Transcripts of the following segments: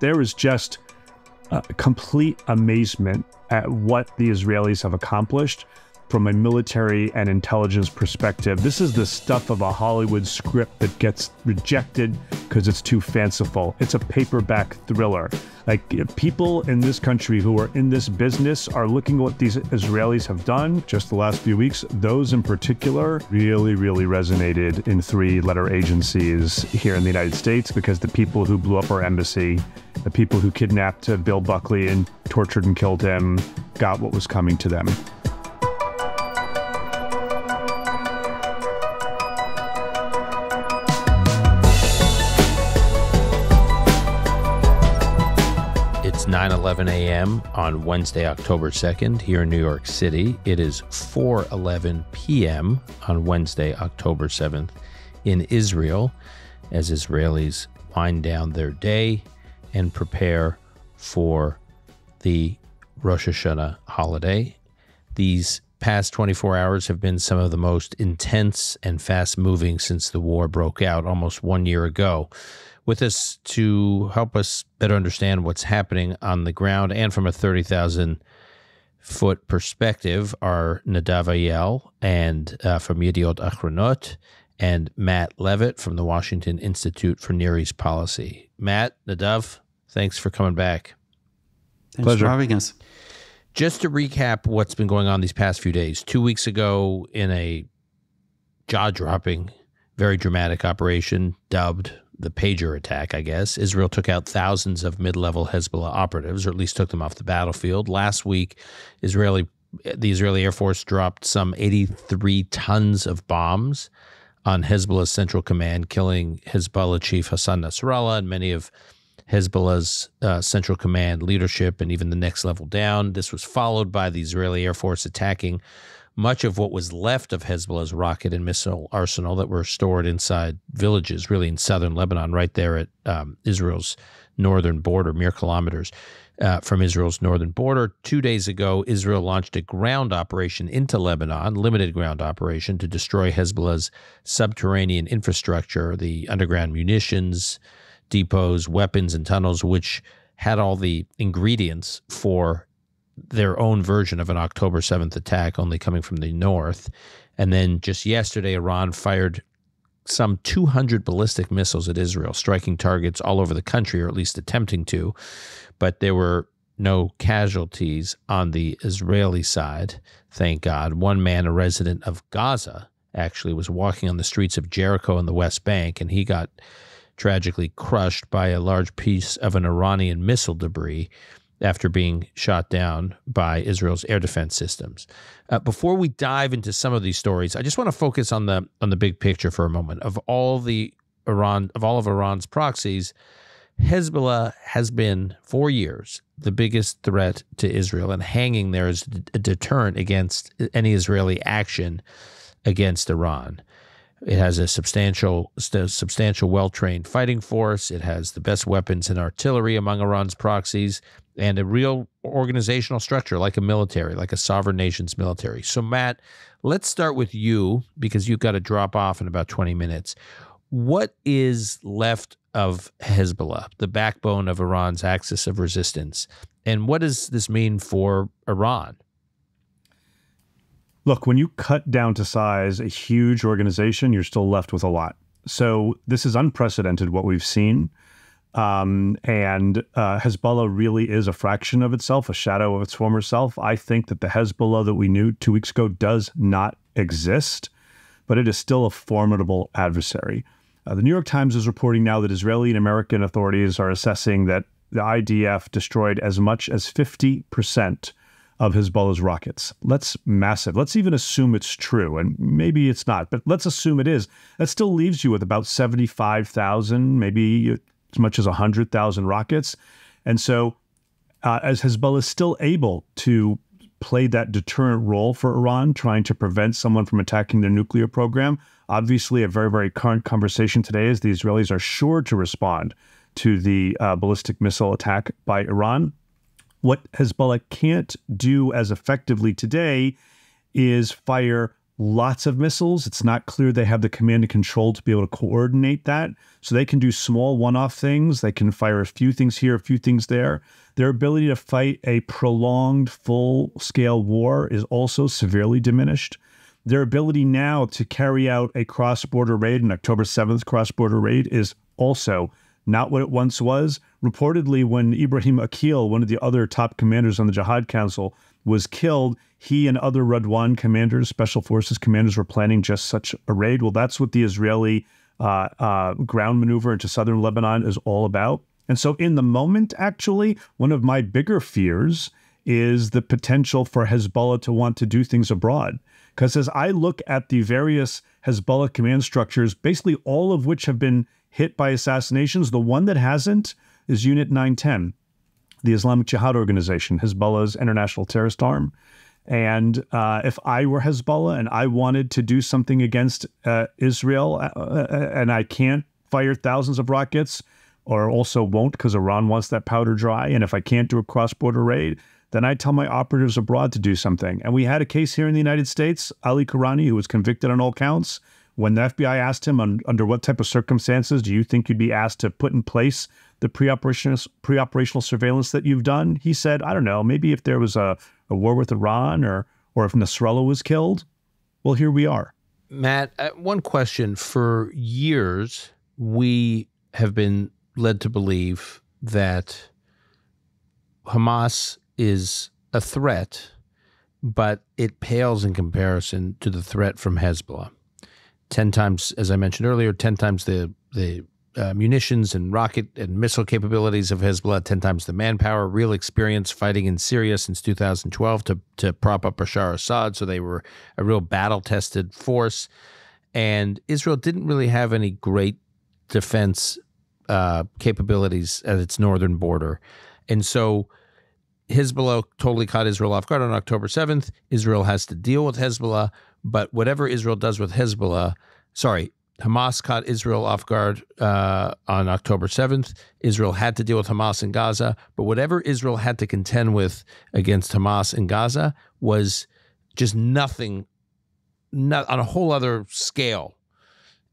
there is just complete amazement at what the Israelis have accomplished from a military and intelligence perspective. This is the stuff of a Hollywood script that gets rejected because it's too fanciful. It's a paperback thriller. Like, people in this country who are in this business are looking at what these Israelis have done just the last few weeks. Those in particular really, really resonated in three-letter agencies here in the United States, because the people who blew up our embassy, the people who kidnapped Bill Buckley and tortured and killed him, got what was coming to them. It's 9:11 a.m. on Wednesday, October 2nd, here in New York City. It is 4:11 p.m. on Wednesday, October 7th, in Israel, as Israelis wind down their day and prepare for the Rosh Hashanah holiday. These past 24 hours have been some of the most intense and fast-moving since the war broke out almost 1 year ago. With us to help us better understand what's happening on the ground and from a 30,000-foot perspective are Nadav Eyal and from Yediiot Achronot, and Matt Levitt from the Washington Institute for Near East Policy. Matt, Nadav, thanks for coming back. Thanks for having us. Just to recap what's been going on these past few days. 2 weeks ago, in a jaw-dropping, very dramatic operation dubbed the pager attack, I guess, Israel took out thousands of mid-level Hezbollah operatives, or at least took them off the battlefield. Last week, the Israeli Air Force dropped some 83 tons of bombs on Hezbollah's central command, killing Hezbollah chief Hassan Nasrallah and many of Hezbollah's central command leadership and even the next level down. This was followed by the Israeli Air Force attacking much of what was left of Hezbollah's rocket and missile arsenal that were stored inside villages, really in southern Lebanon, right there at Israel's northern border, mere kilometers from Israel's northern border. 2 days ago, Israel launched a ground operation into Lebanon, limited ground operation, to destroy Hezbollah's subterranean infrastructure, the underground munitions depots, weapons, and tunnels, which had all the ingredients for their own version of an October 7th attack, only coming from the north. And then just yesterday, Iran fired some 200 ballistic missiles at Israel, striking targets all over the country, or at least attempting to. But there were no casualties on the Israeli side, thank God. One man, a resident of Gaza, actually was walking on the streets of Jericho in the West Bank, and he got tragically crushed by a large piece of an Iranian missile debris after being shot down by Israel's air defense systems. Before we dive into some of these stories, I just want to focus on the big picture for a moment. Of all of Iran's proxies, Hezbollah has been, for years, the biggest threat to Israel, and hanging there as a deterrent against any Israeli action against Iran. It has a substantial, well-trained fighting force. It has the best weapons and artillery among Iran's proxies, and a real organizational structure, like a military, like a sovereign nation's military. So, Matt, let's start with you, because you've got to drop off in about 20 minutes. What is left of Hezbollah, the backbone of Iran's axis of resistance, and what does this mean for Iran? Look, when you cut down to size a huge organization, you're still left with a lot. So this is unprecedented, what we've seen. And Hezbollah really is a fraction of itself, a shadow of its former self. I think that the Hezbollah that we knew 2 weeks ago does not exist, but it is still a formidable adversary. The New York Times is reporting now that Israeli and American authorities are assessing that the IDF destroyed as much as 50% of Hezbollah's rockets. That's massive. Let's even assume it's true, and maybe it's not, but let's assume it is. That still leaves you with about 75,000, maybe as much as 100,000 rockets. And so as Hezbollah is still able to play that deterrent role for Iran, trying to prevent someone from attacking their nuclear program, obviously a very, very current conversation today is the Israelis are sure to respond to the ballistic missile attack by Iran. What Hezbollah can't do as effectively today is fire lots of missiles. It's not clear they have the command and control to be able to coordinate that. So they can do small one-off things. They can fire a few things here, a few things there. Their ability to fight a prolonged, full-scale war is also severely diminished. Their ability now to carry out a cross-border raid, an October 7th cross-border raid, is also not what it once was. Reportedly, when Ibrahim Akil, one of the other top commanders on the Jihad Council, was killed, he and other Radwan commanders, special forces commanders, were planning just such a raid. Well, that's what the Israeli ground maneuver into southern Lebanon is all about. And so in the moment, actually, one of my bigger fears is the potential for Hezbollah to want to do things abroad. Because as I look at the various Hezbollah command structures, basically all of which have been hit by assassinations, the one that hasn't is Unit 910, the Islamic Jihad Organization, Hezbollah's international terrorist arm. And if I were Hezbollah and I wanted to do something against Israel, and I can't fire thousands of rockets, or also won't because Iran wants that powder dry, and if I can't do a cross-border raid, then I tell my operatives abroad to do something. And we had a case here in the United States, Ali Karani, who was convicted on all counts. When the FBI asked him under what type of circumstances do you think you'd be asked to put in place the pre-operational surveillance that you've done, he said, I don't know, maybe if there was a war with Iran or if Nasrallah was killed. Well, here we are. Matt, one question. For years, we have been led to believe that Hamas is a threat, but it pales in comparison to the threat from Hezbollah. 10 times, as I mentioned earlier, 10 times the munitions and rocket and missile capabilities of Hezbollah, 10 times the manpower, real experience fighting in Syria since 2012 to prop up Bashar Assad. So they were a real battle-tested force. And Israel didn't really have any great defense capabilities at its northern border. And so Hezbollah totally caught Israel off guard on October 7th. Israel has to deal with Hezbollah, but whatever Israel does with Hamas caught Israel off guard on October 7th. Israel had to deal with Hamas in Gaza, but whatever Israel had to contend with against Hamas in Gaza was just nothing, not on a whole other scale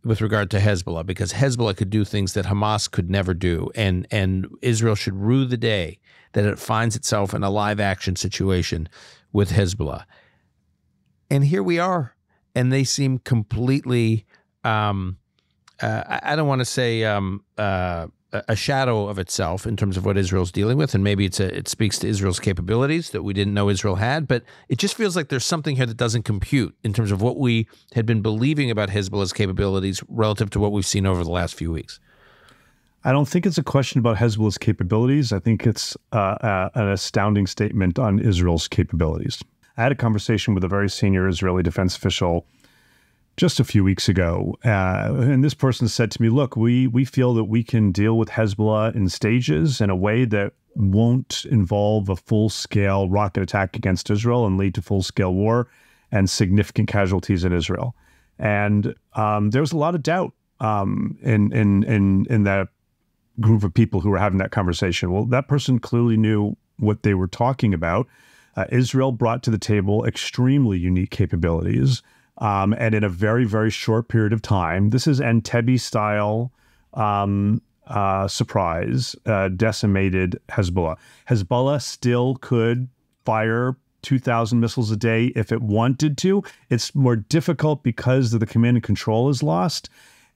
with regard to Hezbollah, because Hezbollah could do things that Hamas could never do, and Israel should rue the day that it finds itself in a live action situation with Hezbollah. And here we are, and they seem completely, I don't want to say a shadow of itself in terms of what Israel's dealing with, and maybe it speaks to Israel's capabilities that we didn't know Israel had, but it just feels like there's something here that doesn't compute in terms of what we had been believing about Hezbollah's capabilities relative to what we've seen over the last few weeks. I don't think it's a question about Hezbollah's capabilities. I think it's an astounding statement on Israel's capabilities. I had a conversation with a very senior Israeli defense official just a few weeks ago, and this person said to me, look, we feel that we can deal with Hezbollah in stages in a way that won't involve a full-scale rocket attack against Israel and lead to full-scale war and significant casualties in Israel. And there was a lot of doubt in that group of people who were having that conversation. Well, that person clearly knew what they were talking about. Israel brought to the table extremely unique capabilities, and in a very, very short period of time. This is Entebbe-style surprise, decimated Hezbollah. Hezbollah still could fire 2,000 missiles a day if it wanted to. It's more difficult because the command and control is lost,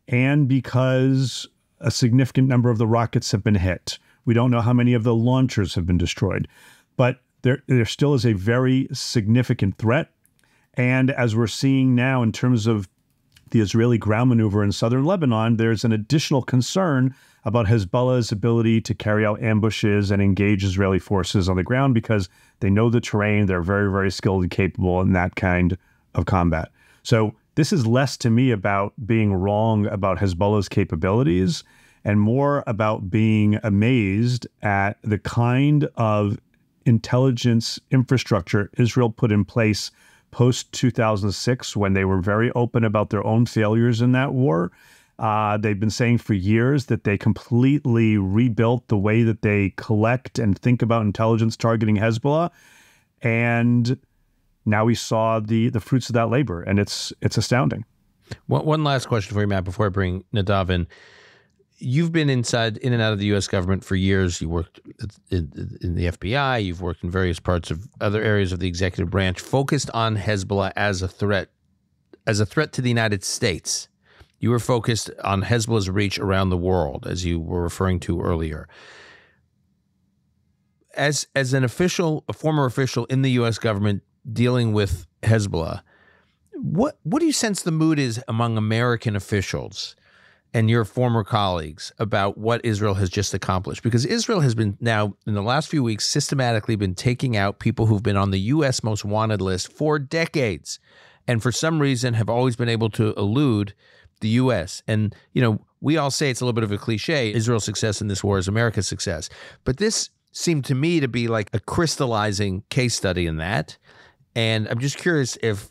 and because a significant number of the rockets have been hit. We don't know how many of the launchers have been destroyed, but there still is a very significant threat. And as we're seeing now in terms of the Israeli ground maneuver in southern Lebanon, there's an additional concern about Hezbollah's ability to carry out ambushes and engage Israeli forces on the ground because they know the terrain. They're very, very skilled and capable in that kind of combat. So this is less to me about being wrong about Hezbollah's capabilities and more about being amazed at the kind of intelligence infrastructure Israel put in place post-2006 when they were very open about their own failures in that war. They've been saying for years that they completely rebuilt the way that they collect and think about intelligence targeting Hezbollah. And now we saw the fruits of that labor, and it's astounding. One last question for you, Matt, before I bring Nadav in. You've been in and out of the U.S. government for years. You worked in the FBI. You've worked in various parts of other areas of the executive branch, focused on Hezbollah as a threat to the United States. You were focused on Hezbollah's reach around the world, as you were referring to earlier. As a former official in the U.S. government dealing with Hezbollah, what do you sense the mood is among American officials and your former colleagues about what Israel has just accomplished? Because Israel has been now, in the last few weeks, systematically been taking out people who've been on the U.S. most wanted list for decades, and for some reason have always been able to elude the U.S. And, we all say it's a little bit of a cliche, Israel's success in this war is America's success. But this seemed to me to be like a crystallizing case study in that. And I'm just curious if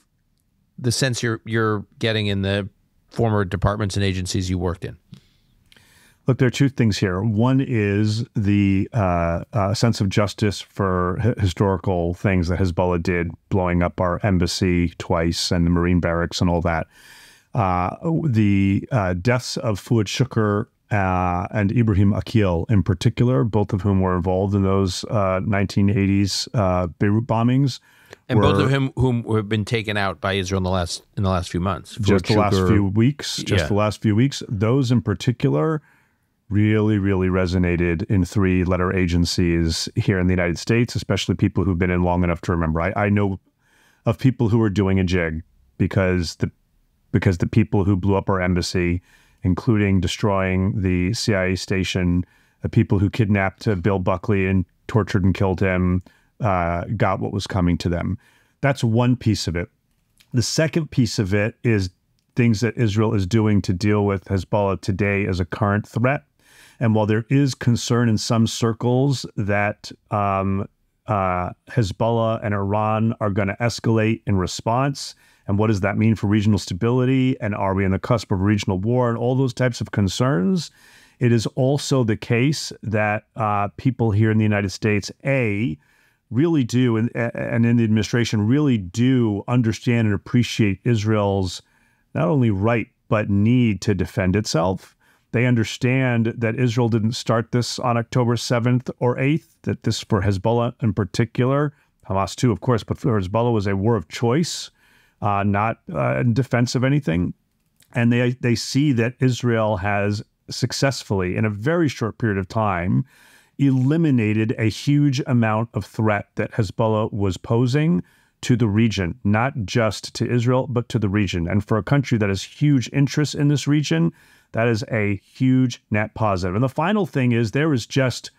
the sense you're getting in the former departments and agencies you worked in. Look, there are two things here. One is the sense of justice for historical things that Hezbollah did, blowing up our embassy twice and the Marine barracks and all that. The deaths of Fuad Shukr and Ibrahim Akil in particular, both of whom were involved in those 1980s Beirut bombings. And both of whom have been taken out by Israel in the last few months. Just the last few weeks. Those in particular really, really resonated in three-letter agencies here in the United States, especially people who've been in long enough to remember. I know of people who are doing a jig because the people who blew up our embassy, including destroying the CIA station, the people who kidnapped Bill Buckley and tortured and killed him, got what was coming to them. That's one piece of it. The second piece of it is things that Israel is doing to deal with Hezbollah today as a current threat. And while there is concern in some circles that Hezbollah and Iran are going to escalate in response, and what does that mean for regional stability? And are we on the cusp of regional war and all those types of concerns? It is also the case that people here in the United States, really do, and in the administration, really do understand and appreciate Israel's not only right, but need to defend itself. They understand that Israel didn't start this on October 7th or 8th, that this, for Hezbollah in particular, Hamas too, of course, but for Hezbollah was a war of choice, not in defense of anything. And they see that Israel has successfully, in a very short period of time, eliminated a huge amount of threat that Hezbollah was posing to the region, not just to Israel, but to the region. And for a country that has huge interests in this region, that is a huge net positive. And the final thing is there is just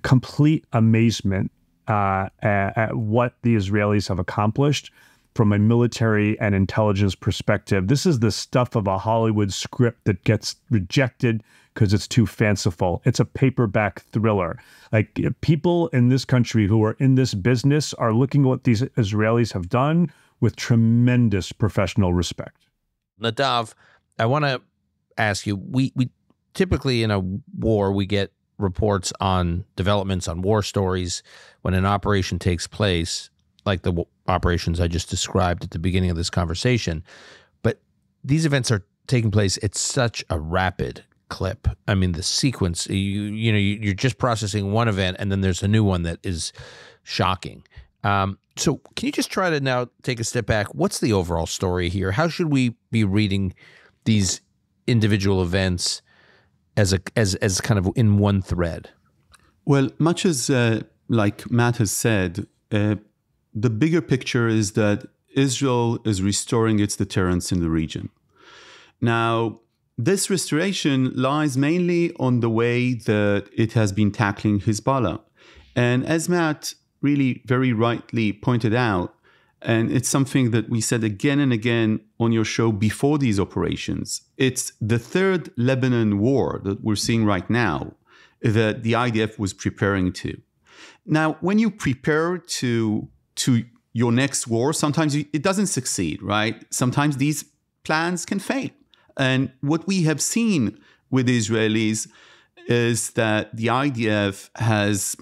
complete amazement at what the Israelis have accomplished from a military and intelligence perspective. This is the stuff of a Hollywood script that gets rejected because it's too fanciful. It's a paperback thriller. Like, people in this country who are in this business are looking at what these Israelis have done with tremendous professional respect. Nadav, I want to ask you, we typically in a war, we get reports on developments, on war stories when an operation takes place, like the operations I just described at the beginning of this conversation. But these events are taking place at such a rapid clip. I mean, the sequence, you're just processing one event and then there's a new one that is shocking. So can you just try to now take a step back? What's the overall story here? How should we be reading these individual events as kind of in one thread? Well, much as like Matt has said, the bigger picture is that Israel is restoring its deterrence in the region. Now, this restoration lies mainly on the way that it has been tackling Hezbollah. And as Matt really very rightly pointed out, and it's something that we said again and again on your show before these operations, it's the third Lebanon war that we're seeing right now that the IDF was preparing to. Now, when you prepare to your next war, sometimes it doesn't succeed, right? Sometimes these plans can fail. And what we have seen with the Israelis is that the IDF has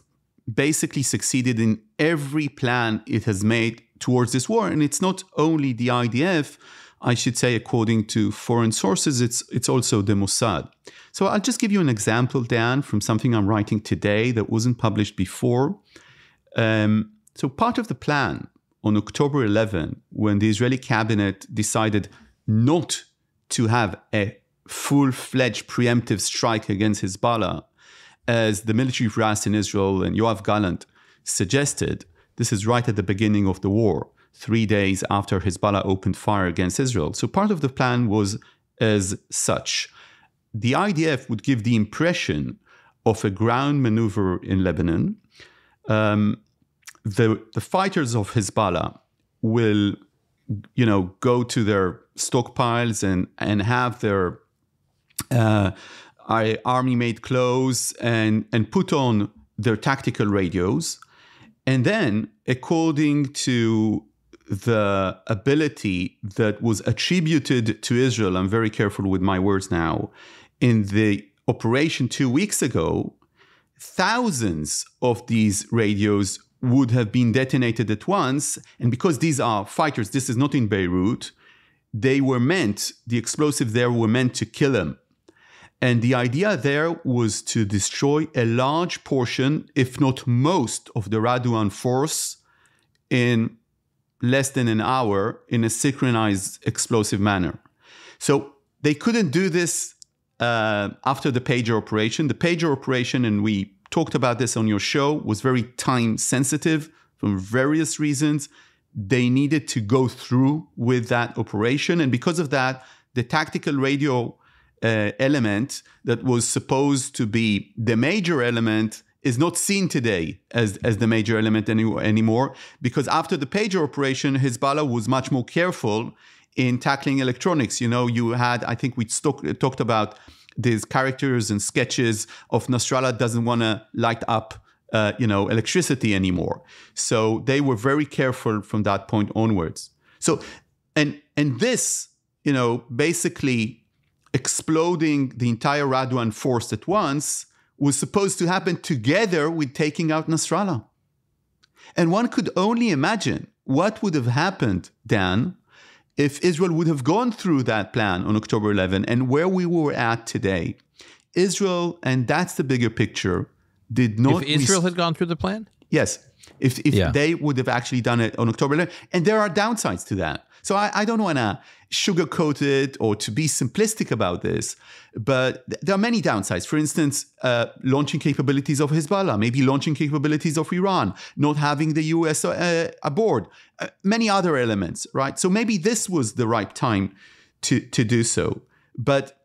basically succeeded in every plan it has made towards this war. And it's not only the IDF, I should say, according to foreign sources, it's also the Mossad. So I'll just give you an example, Dan, from something I'm writing today that wasn't published before. So part of the plan on October 11, when the Israeli cabinet decided not to have a full-fledged preemptive strike against Hezbollah, as the military brass in Israel and Yoav Gallant suggested, this is right at the beginning of the war, 3 days after Hezbollah opened fire against Israel. So part of the plan was as such. The IDF would give the impression of a ground maneuver in Lebanon. The fighters of Hezbollah will, go to their stockpiles and have their army-made clothes and put on their tactical radios. And then, according to the ability that was attributed to Israel, I'm very careful with my words now, in the operation 2 weeks ago, thousands of these radios would have been detonated at once. And because these are fighters, this is not in Beirut, the explosives there were meant to kill them. And the idea there was to destroy a large portion, if not most, of the Radwan force in less than an hour in a synchronized explosive manner. So they couldn't do this after the pager operation. The pager operation, and we talked about this on your show, was very time sensitive for various reasons. They needed to go through with that operation. And because of that, the tactical radio element that was supposed to be the major element is not seen today as the major element anymore, because after the pager operation, Hezbollah was much more careful in tackling electronics. You had, I think we talked about these characters and sketches of Nasrallah doesn't want to light up electricity anymore. So they were very careful from that point onwards. So, and this, basically exploding the entire Radwan force at once was supposed to happen together with taking out Nasrallah. And one could only imagine what would have happened, Dan, if Israel would have gone through that plan on October 11 and where we were at today. Israel, and that's the bigger picture, did not... If Israel had gone through the plan? Yes. If they would have actually done it on October 11. And there are downsides to that. So I don't want to sugarcoat it or to be simplistic about this, but there are many downsides. For instance, launching capabilities of Hezbollah, maybe launching capabilities of Iran, not having the US aboard, many other elements, right? So maybe this was the right time to do so. But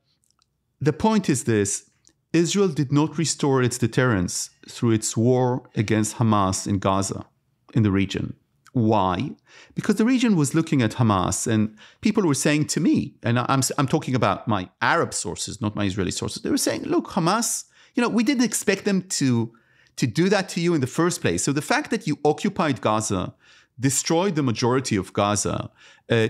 the point is this: Israel did not restore its deterrence through its war against Hamas in Gaza, in the region. Why? Because the region was looking at Hamas, and people were saying to me, and I'm talking about my Arab sources, not my Israeli sources. They were saying, look, Hamas, we didn't expect them to do that to you in the first place. So the fact that you occupied Gaza, destroyed the majority of Gaza,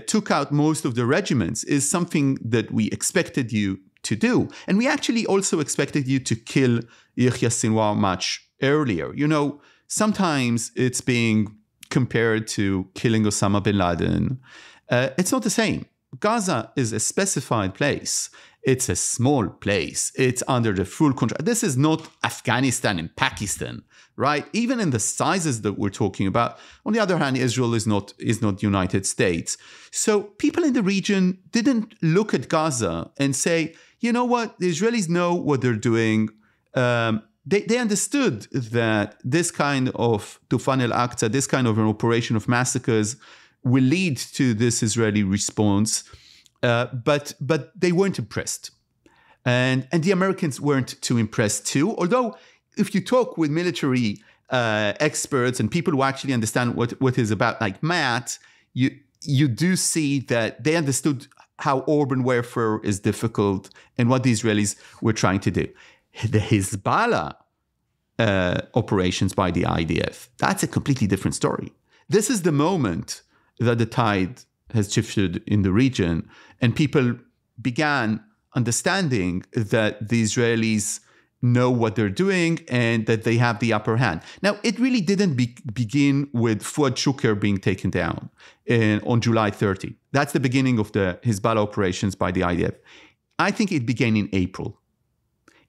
took out most of the regiments is something that we expected you to do. And we actually also expected you to kill Yahya Sinwar much earlier. Sometimes it's being compared to killing Osama bin Laden. It's not the same. Gaza is a specified place. It's a small place. It's under the full control. This is not Afghanistan and Pakistan, right? Even in the sizes that we're talking about. On the other hand, Israel is not United States. So people in the region didn't look at Gaza and say, you know what, the Israelis know what they're doing. They understood that this kind of Tufan al-Aqsa, this kind of an operation of massacres will lead to this Israeli response, but they weren't impressed. And the Americans weren't too impressed too, although if you talk with military experts and people who actually understand what it's about, like Matt, you do see that they understood how urban warfare is difficult and what the Israelis were trying to do. The Hezbollah operations by the IDF, that's a completely different story. This is the moment that the tide has shifted in the region, and people began understanding that the Israelis know what they're doing and that they have the upper hand. Now, it really didn't begin with Fuad Shukr being taken down on July 30. That's the beginning of the Hezbollah operations by the IDF. I think it began in April.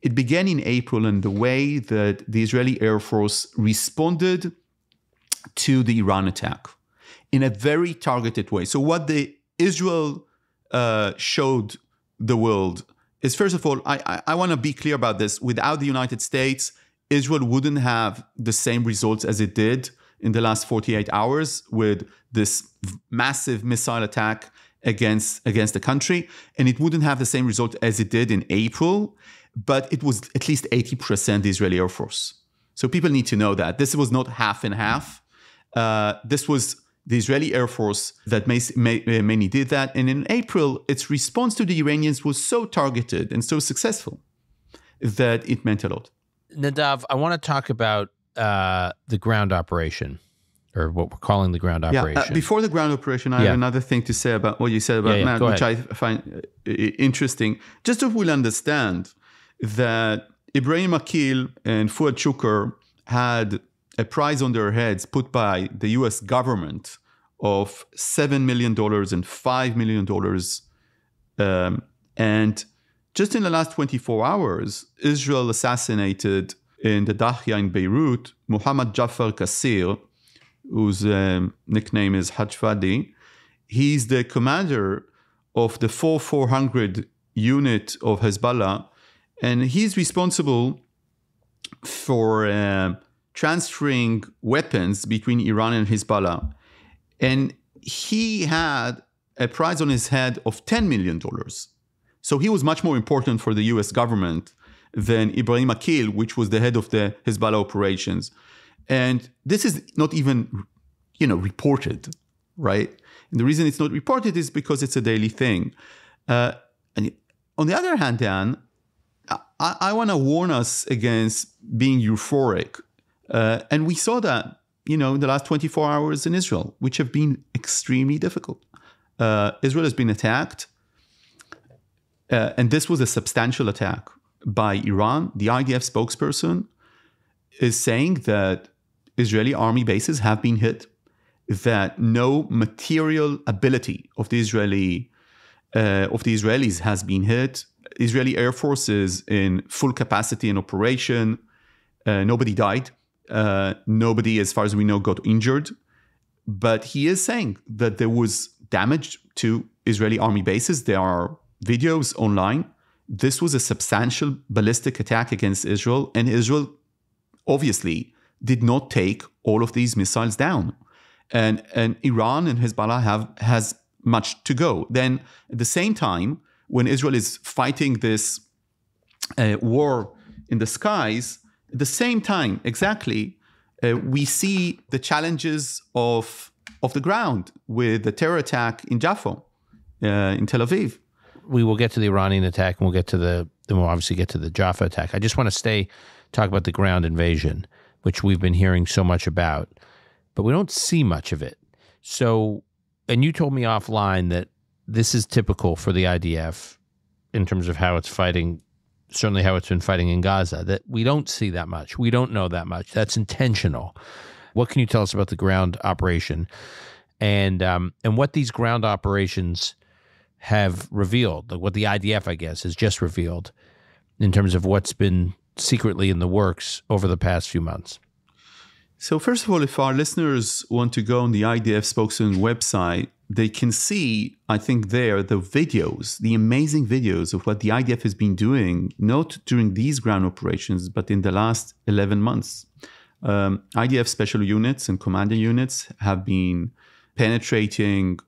It began in April in the way that the Israeli Air Force responded to the Iran attack in a very targeted way. So what Israel showed the world is, first of all, I want to be clear about this. Without the United States, Israel wouldn't have the same results as it did in the last 48 hours with this massive missile attack against the country. And it wouldn't have the same result as it did in April, but it was at least 80% the Israeli Air Force. So people need to know that. This was not half and half. This was the Israeli Air Force that mainly did that. And in April, its response to the Iranians was so targeted and so successful that it meant a lot. Nadav, I want to talk about the ground operation, or what we're calling the ground operation. Yeah, before the ground operation, I have another thing to say about what you said about Matt, which I find interesting. Just so we'll understand that Ibrahim Akil and Fuad Shukr had a prize on their heads put by the US government of $7 million and $5 million. And just in the last 24 hours, Israel assassinated in the Dahya in Beirut, Muhammad Jaffa Qasir, whose nickname is Hajj Fadi. He's the commander of the 400 unit of Hezbollah, and he's responsible for transferring weapons between Iran and Hezbollah. And he had a prize on his head of $10 million. So he was much more important for the US government than Ibrahim Akil, which was the head of the Hezbollah operations. And this is not even, reported, right? And the reason it's not reported is because it's a daily thing. And on the other hand, Dan, I want to warn us against being euphoric. And we saw that, in the last 24 hours in Israel, which have been extremely difficult. Israel has been attacked. And this was a substantial attack by Iran. The IDF spokesperson is saying that Israeli army bases have been hit, that no material ability of the Israelis has been hit. Israeli Air Force is in full capacity in operation. Nobody died. Nobody, as far as we know, got injured. But he is saying that there was damage to Israeli army bases. There are videos online. This was a substantial ballistic attack against Israel, and Israel obviously did not take all of these missiles down. And Iran and Hezbollah has much to go. Then at the same time, when Israel is fighting this war in the skies, at the same time, exactly, we see the challenges of the ground with the terror attack in Jaffa, in Tel Aviv. We will get to the Iranian attack, and then we'll obviously get to the Jaffa attack. I just want to talk about the ground invasion, which we've been hearing so much about, but we don't see much of it. So, and you told me offline that this is typical for the IDF in terms of how it's fighting, certainly how it's been fighting in Gaza, that we don't see that much. We don't know that much. That's intentional. What can you tell us about the ground operation and what these ground operations have revealed, like what the IDF, I guess, has just revealed in terms of what's been secretly in the works over the past few months? So first of all, if our listeners want to go on the IDF spokesman website, they can see, I think there, the videos, the amazing videos of what the IDF has been doing, not during these ground operations, but in the last 11 months. IDF special units and commander units have been penetrating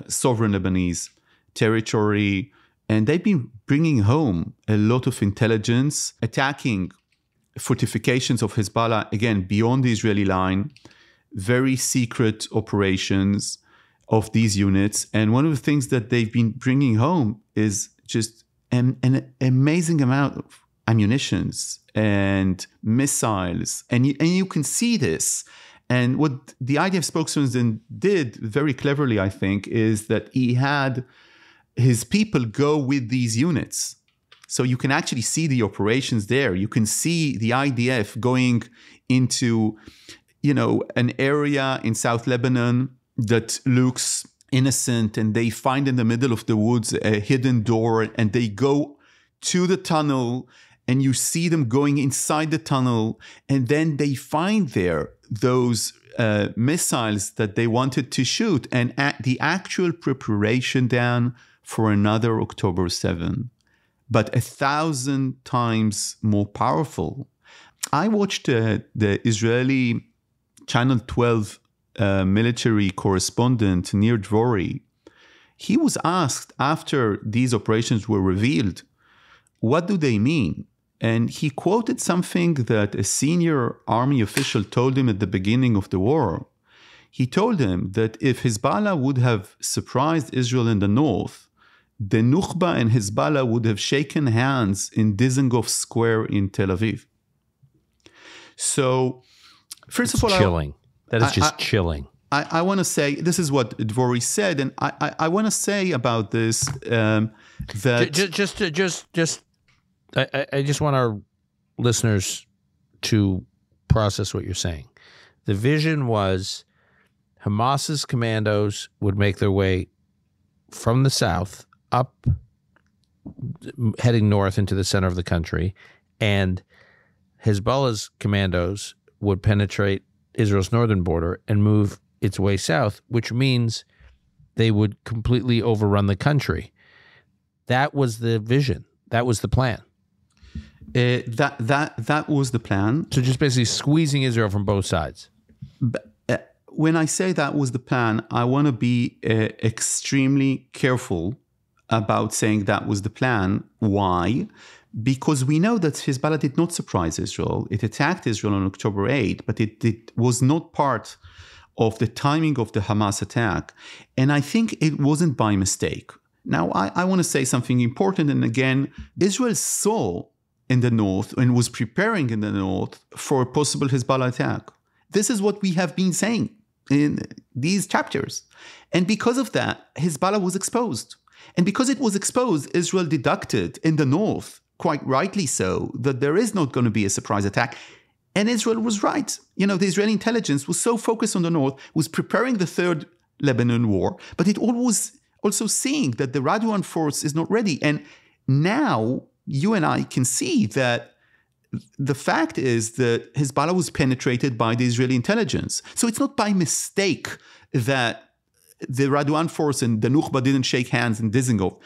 sovereign Lebanese territory, and they've been bringing home a lot of intelligence, attacking fortifications of Hezbollah, again, beyond the Israeli line, very secret operations of these units. And one of the things that they've been bringing home is just an amazing amount of ammunitions and missiles. And you can see this. And what the IDF spokesman then did very cleverly, I think, is that he had his people go with these units So you can actually see the operations there. You can see the IDF going into, an area in South Lebanon that looks innocent, and they find in the middle of the woods a hidden door, and they go to the tunnel, and you see them going inside the tunnel, and then they find there those missiles that they wanted to shoot, and the actual preparation down for another October 7, but 1,000 times more powerful. I watched the Israeli Channel 12 military correspondent Nir Dvori. He was asked after these operations were revealed, what do they mean? And he quoted something that a senior army official told him at the beginning of the war. He told him that if Hezbollah would have surprised Israel in the north, the Nukhba and Hezbollah would have shaken hands in Dizengoff Square in Tel Aviv. So, first of all, chilling. That is just chilling. I want to say, this is what Dvori said, and I want to say about this that I just want our listeners to process what you're saying. The vision was Hamas's commandos would make their way from the south up, heading north into the center of the country, and Hezbollah's commandos would penetrate Israel's northern border and move its way south, which means they would completely overrun the country. That was the vision. That was the plan. That was the plan. So just basically squeezing Israel from both sides. But, when I say that was the plan, I want to be extremely careful about saying that was the plan. Why? Because we know that Hezbollah did not surprise Israel. It attacked Israel on October 8, but it was not part of the timing of the Hamas attack. And I think it wasn't by mistake. Now, I want to say something important. And again, Israel saw in the north and was preparing in the north for a possible Hezbollah attack. This is what we have been saying in these chapters. And because of that, Hezbollah was exposed. And because it was exposed, Israel deducted in the north, quite rightly so, that there is not going to be a surprise attack. And Israel was right. The Israeli intelligence was so focused on the north, was preparing the third Lebanon war, but it was also seeing that the Radwan force is not ready. And now you and I can see that the fact is that Hezbollah was penetrated by the Israeli intelligence. So it's not by mistake that the Radwan force and the Nukhba didn't shake hands in Dizengoff.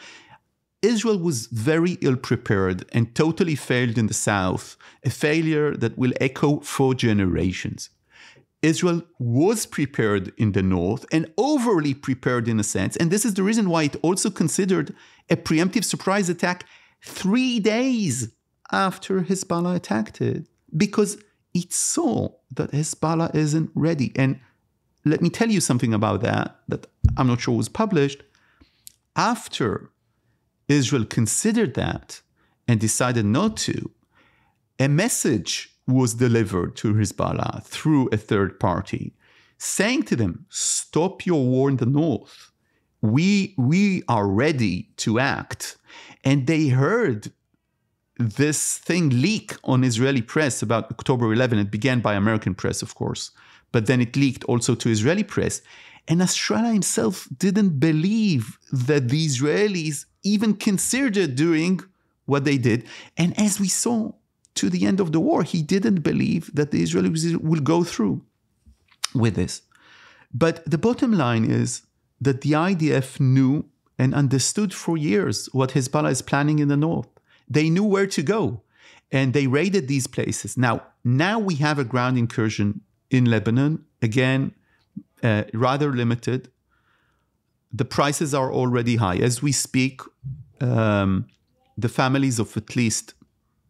Israel was very ill-prepared and totally failed in the south, a failure that will echo for generations. Israel was prepared in the north and overly prepared in a sense, and this is the reason why it also considered a preemptive surprise attack 3 days after Hezbollah attacked it, because it saw that Hezbollah isn't ready. And let me tell you something about that I'm not sure was published. After Israel considered that and decided not to, a message was delivered to Hezbollah through a third party saying to them, stop your war in the north. We are ready to act. And they heard this thing leak on Israeli press about October 11. It began by American press, of course, but then it leaked also to Israeli press. And Nasrallah himself didn't believe that the Israelis even considered doing what they did. And as we saw to the end of the war, he didn't believe that the Israelis will go through with this. But the bottom line is that the IDF knew and understood for years what Hezbollah is planning in the north. They knew where to go, and they raided these places. Now we have a ground incursion in Lebanon, again, rather limited. The prices are already high. As we speak, the families of at least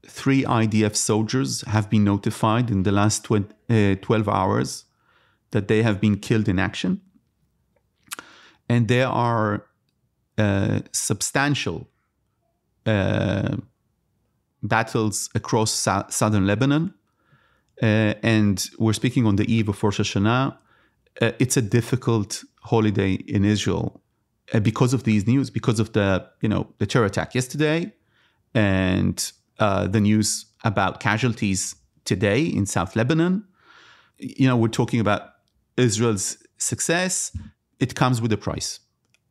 3 IDF soldiers have been notified in the last 12 hours that they have been killed in action. And there are substantial battles across southern Lebanon. And we're speaking on the eve of Rosh Hashanah. It's a difficult holiday in Israel because of these news, because of the terror attack yesterday, and the news about casualties today in South Lebanon. We're talking about Israel's success. It comes with a price.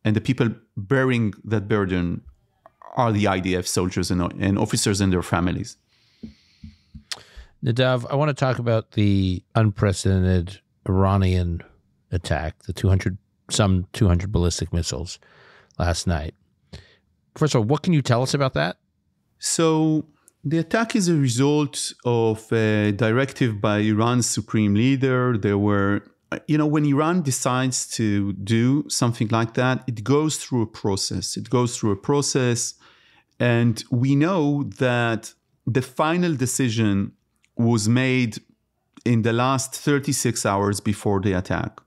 And the people bearing that burden are the IDF soldiers and officers and their families. Nadav, I want to talk about the unprecedented Iranian attack, the 200 ballistic missiles last night. First of all, what can you tell us about that? So the attack is a result of a directive by Iran's supreme leader. There were, when Iran decides to do something like that, it goes through a process. And we know that the final decision was made in the last 36 hours before the attack.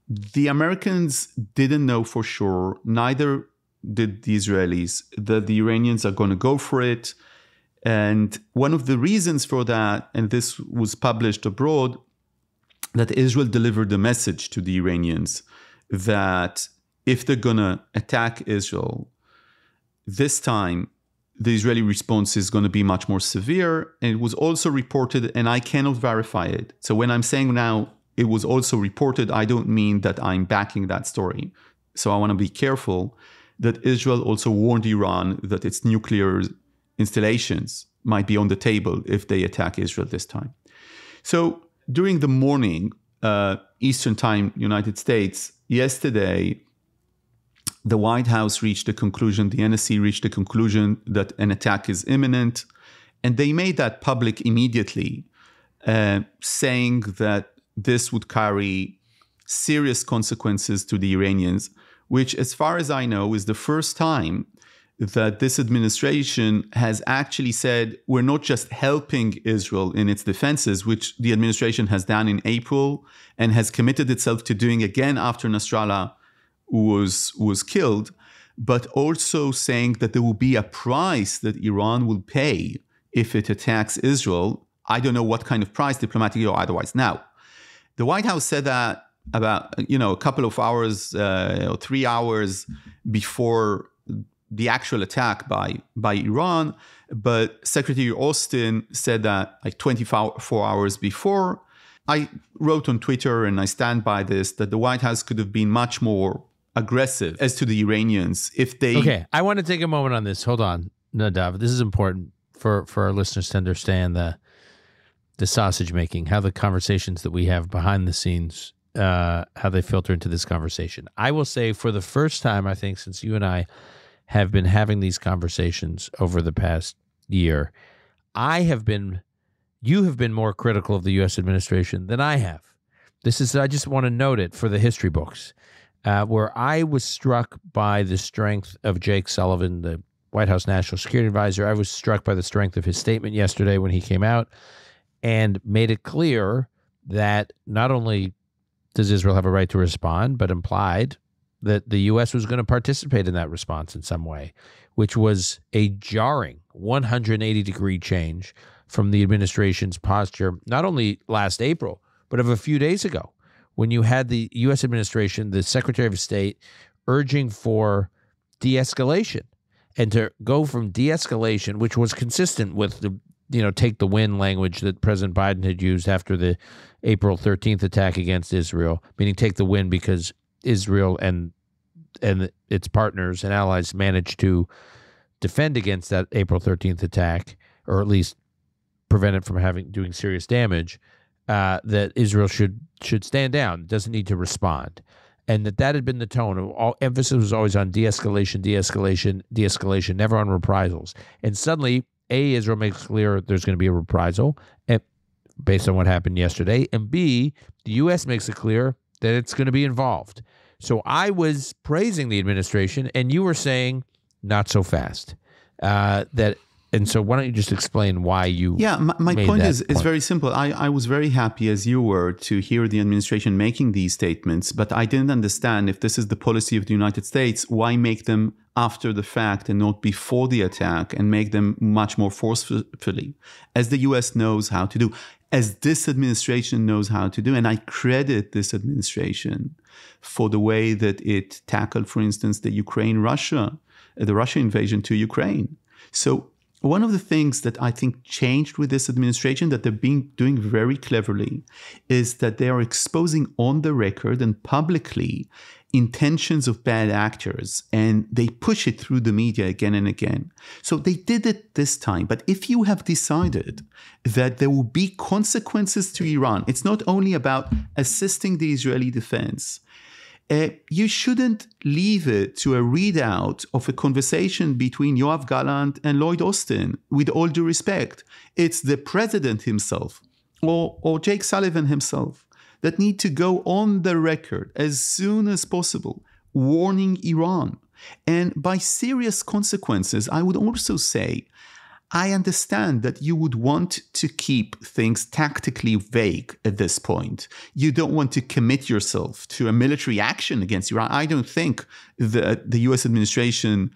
The Americans didn't know for sure, neither did the Israelis, that the Iranians are going to go for it. And one of the reasons for that, and this was published abroad, that Israel delivered a message to the Iranians that if they're going to attack Israel, this time the Israeli response is going to be much more severe. And it was also reported, and I cannot verify it. So when I'm saying now it was also reported, I don't mean that I'm backing that story. So I want to be careful that Israel also warned Iran that its nuclear installations might be on the table if they attack Israel this time. So during the morning, Eastern Time, United States, yesterday, the White House reached the conclusion, the NSC reached the conclusion that an attack is imminent. And they made that public immediately, saying that this would carry serious consequences to the Iranians, which, as far as I know, is the first time that this administration has actually said, we're not just helping Israel in its defenses, which the administration has done in April and has committed itself to doing again after Nasrallah was killed, but also saying that there will be a price that Iran will pay if it attacks Israel. I don't know what kind of price, diplomatically or otherwise. Now, the White House said that about, a couple of hours or 3 hours before the actual attack by Iran, but Secretary Austin said that like 24 hours before. I wrote on Twitter, and I stand by this, that the White House could have been much more aggressive as to the Iranians if they... Okay, I want to take a moment on this. Hold on, Nadav. This is important for our listeners to understand the sausage making, how the conversations that we have behind the scenes, how they filter into this conversation. I will say, for the first time, I think, since you and I have been having these conversations over the past year, you have been more critical of the U.S. administration than I have. I just want to note it for the history books, where I was struck by the strength of Jake Sullivan, the White House National Security Advisor. I was struck by the strength of his statement yesterday when he came out and made it clear that not only does Israel have a right to respond, but implied that the U.S. was going to participate in that response in some way, which was a jarring 180-degree change from the administration's posture, not only last April, but of a few days ago, when you had the U.S. administration, the Secretary of State, urging for de-escalation, and to go from de-escalation, which was consistent with the take the win language that President Biden had used after the April 13th attack against Israel, meaning take the win because Israel and its partners and allies managed to defend against that April 13th attack, or at least prevent it from doing serious damage, that Israel should stand down, doesn't need to respond. And that had been the tone. All emphasis was always on de-escalation, de-escalation, de-escalation, never on reprisals. And suddenly, Israel makes clear there's going to be a reprisal based on what happened yesterday. And B, the U.S. makes it clear that it's going to be involved. So I was praising the administration, and you were saying not so fast. And so why don't you just explain why you... Yeah, my point is very simple. I was very happy, as you were, to hear the administration making these statements, but I didn't understand, if this is the policy of the United States, why make them after the fact and not before the attack, and make them much more forcefully, as the U.S. knows how to do, as this administration knows how to do. And I credit this administration for the way that it tackled, for instance, the Russia invasion to Ukraine. So one of the things that I think changed with this administration that they're doing very cleverly is that they are exposing on the record and publicly intentions of bad actors, and they push it through the media again and again. So they did it this time. But if you have decided that there will be consequences to Iran, it's not only about assisting the Israeli defense. You shouldn't leave it to a readout of a conversation between Yoav Gallant and Lloyd Austin, with all due respect. It's the president himself or Jake Sullivan himself that need to go on the record as soon as possible, warning Iran. And by serious consequences, I would also say, I understand that you would want to keep things tactically vague at this point. You don't want to commit yourself to a military action against Iran. I don't think that the U.S. administration,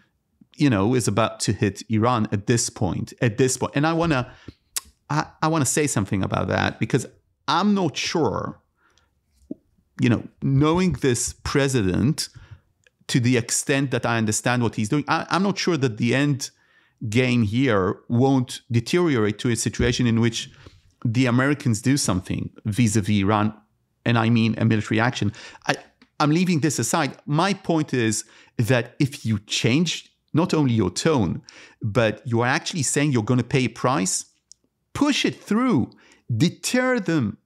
is about to hit Iran at this point. And I want to say something about that, because I'm not sure, knowing this president to the extent that I understand what he's doing, I'm not sure that the end game here won't deteriorate to a situation in which the Americans do something vis-a-vis Iran, and I mean a military action. I'm leaving this aside. My point is that if you change not only your tone, but you are actually saying you're going to pay a price, push it through, deter them.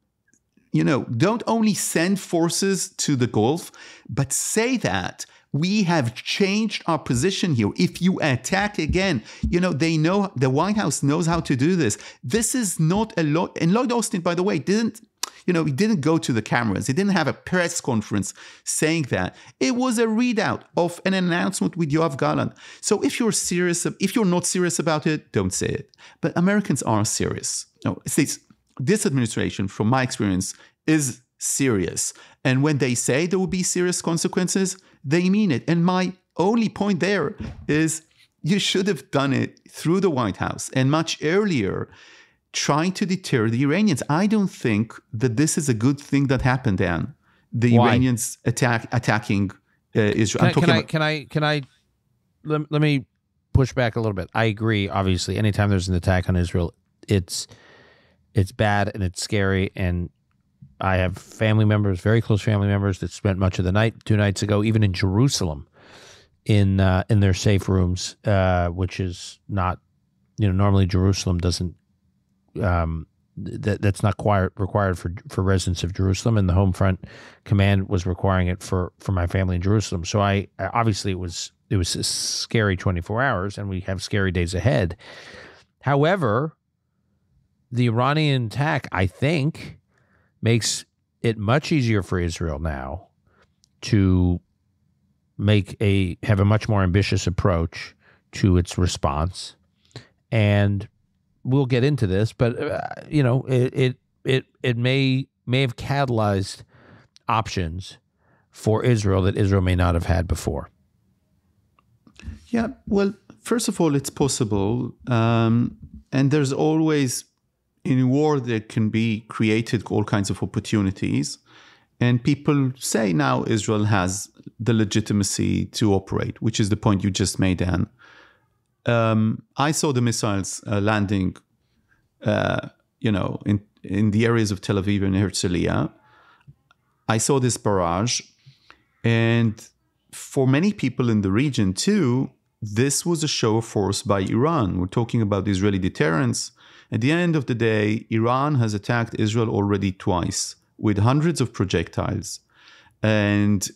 Don't only send forces to the Gulf, but say that we have changed our position here. If you attack again, they know, the White House knows how to do this. This is not a law. And Lloyd Austin, by the way, he didn't go to the cameras. He didn't have a press conference saying that. It was a readout of an announcement with Yoav Gallant. So if you're not serious about it, don't say it. But Americans are serious. No, this administration, from my experience, is serious. And when they say there will be serious consequences, they mean it. And my only point there is you should have done it through the White House and much earlier, trying to deter the Iranians. I don't think that this is a good thing that happened, Dan. The Why? Iranians attacking Israel. Let me push back a little bit. I agree. Obviously, anytime there's an attack on Israel, it's bad and it's scary. And I have family members, very close family members, that spent much of the night 2 nights ago, even in Jerusalem, in their safe rooms, which is not, normally Jerusalem doesn't. That's not required for residents of Jerusalem, and the Home Front Command was requiring it for my family in Jerusalem. So obviously it was a scary 24 hours, and we have scary days ahead. However, the Iranian attack, I think, makes it much easier for Israel now to have a much more ambitious approach to its response. And we'll get into this, but it may have catalyzed options for Israel that Israel may not have had before. Yeah, well, first of all, it's possible, and there's always, in war, there can be created all kinds of opportunities, and people say now Israel has the legitimacy to operate, which is the point you just made, Dan. I saw the missiles landing, in the areas of Tel Aviv and Herzliya. I saw this barrage, and for many people in the region too, this was a show of force by Iran. We're talking about Israeli deterrence. At the end of the day, Iran has attacked Israel already twice with hundreds of projectiles. And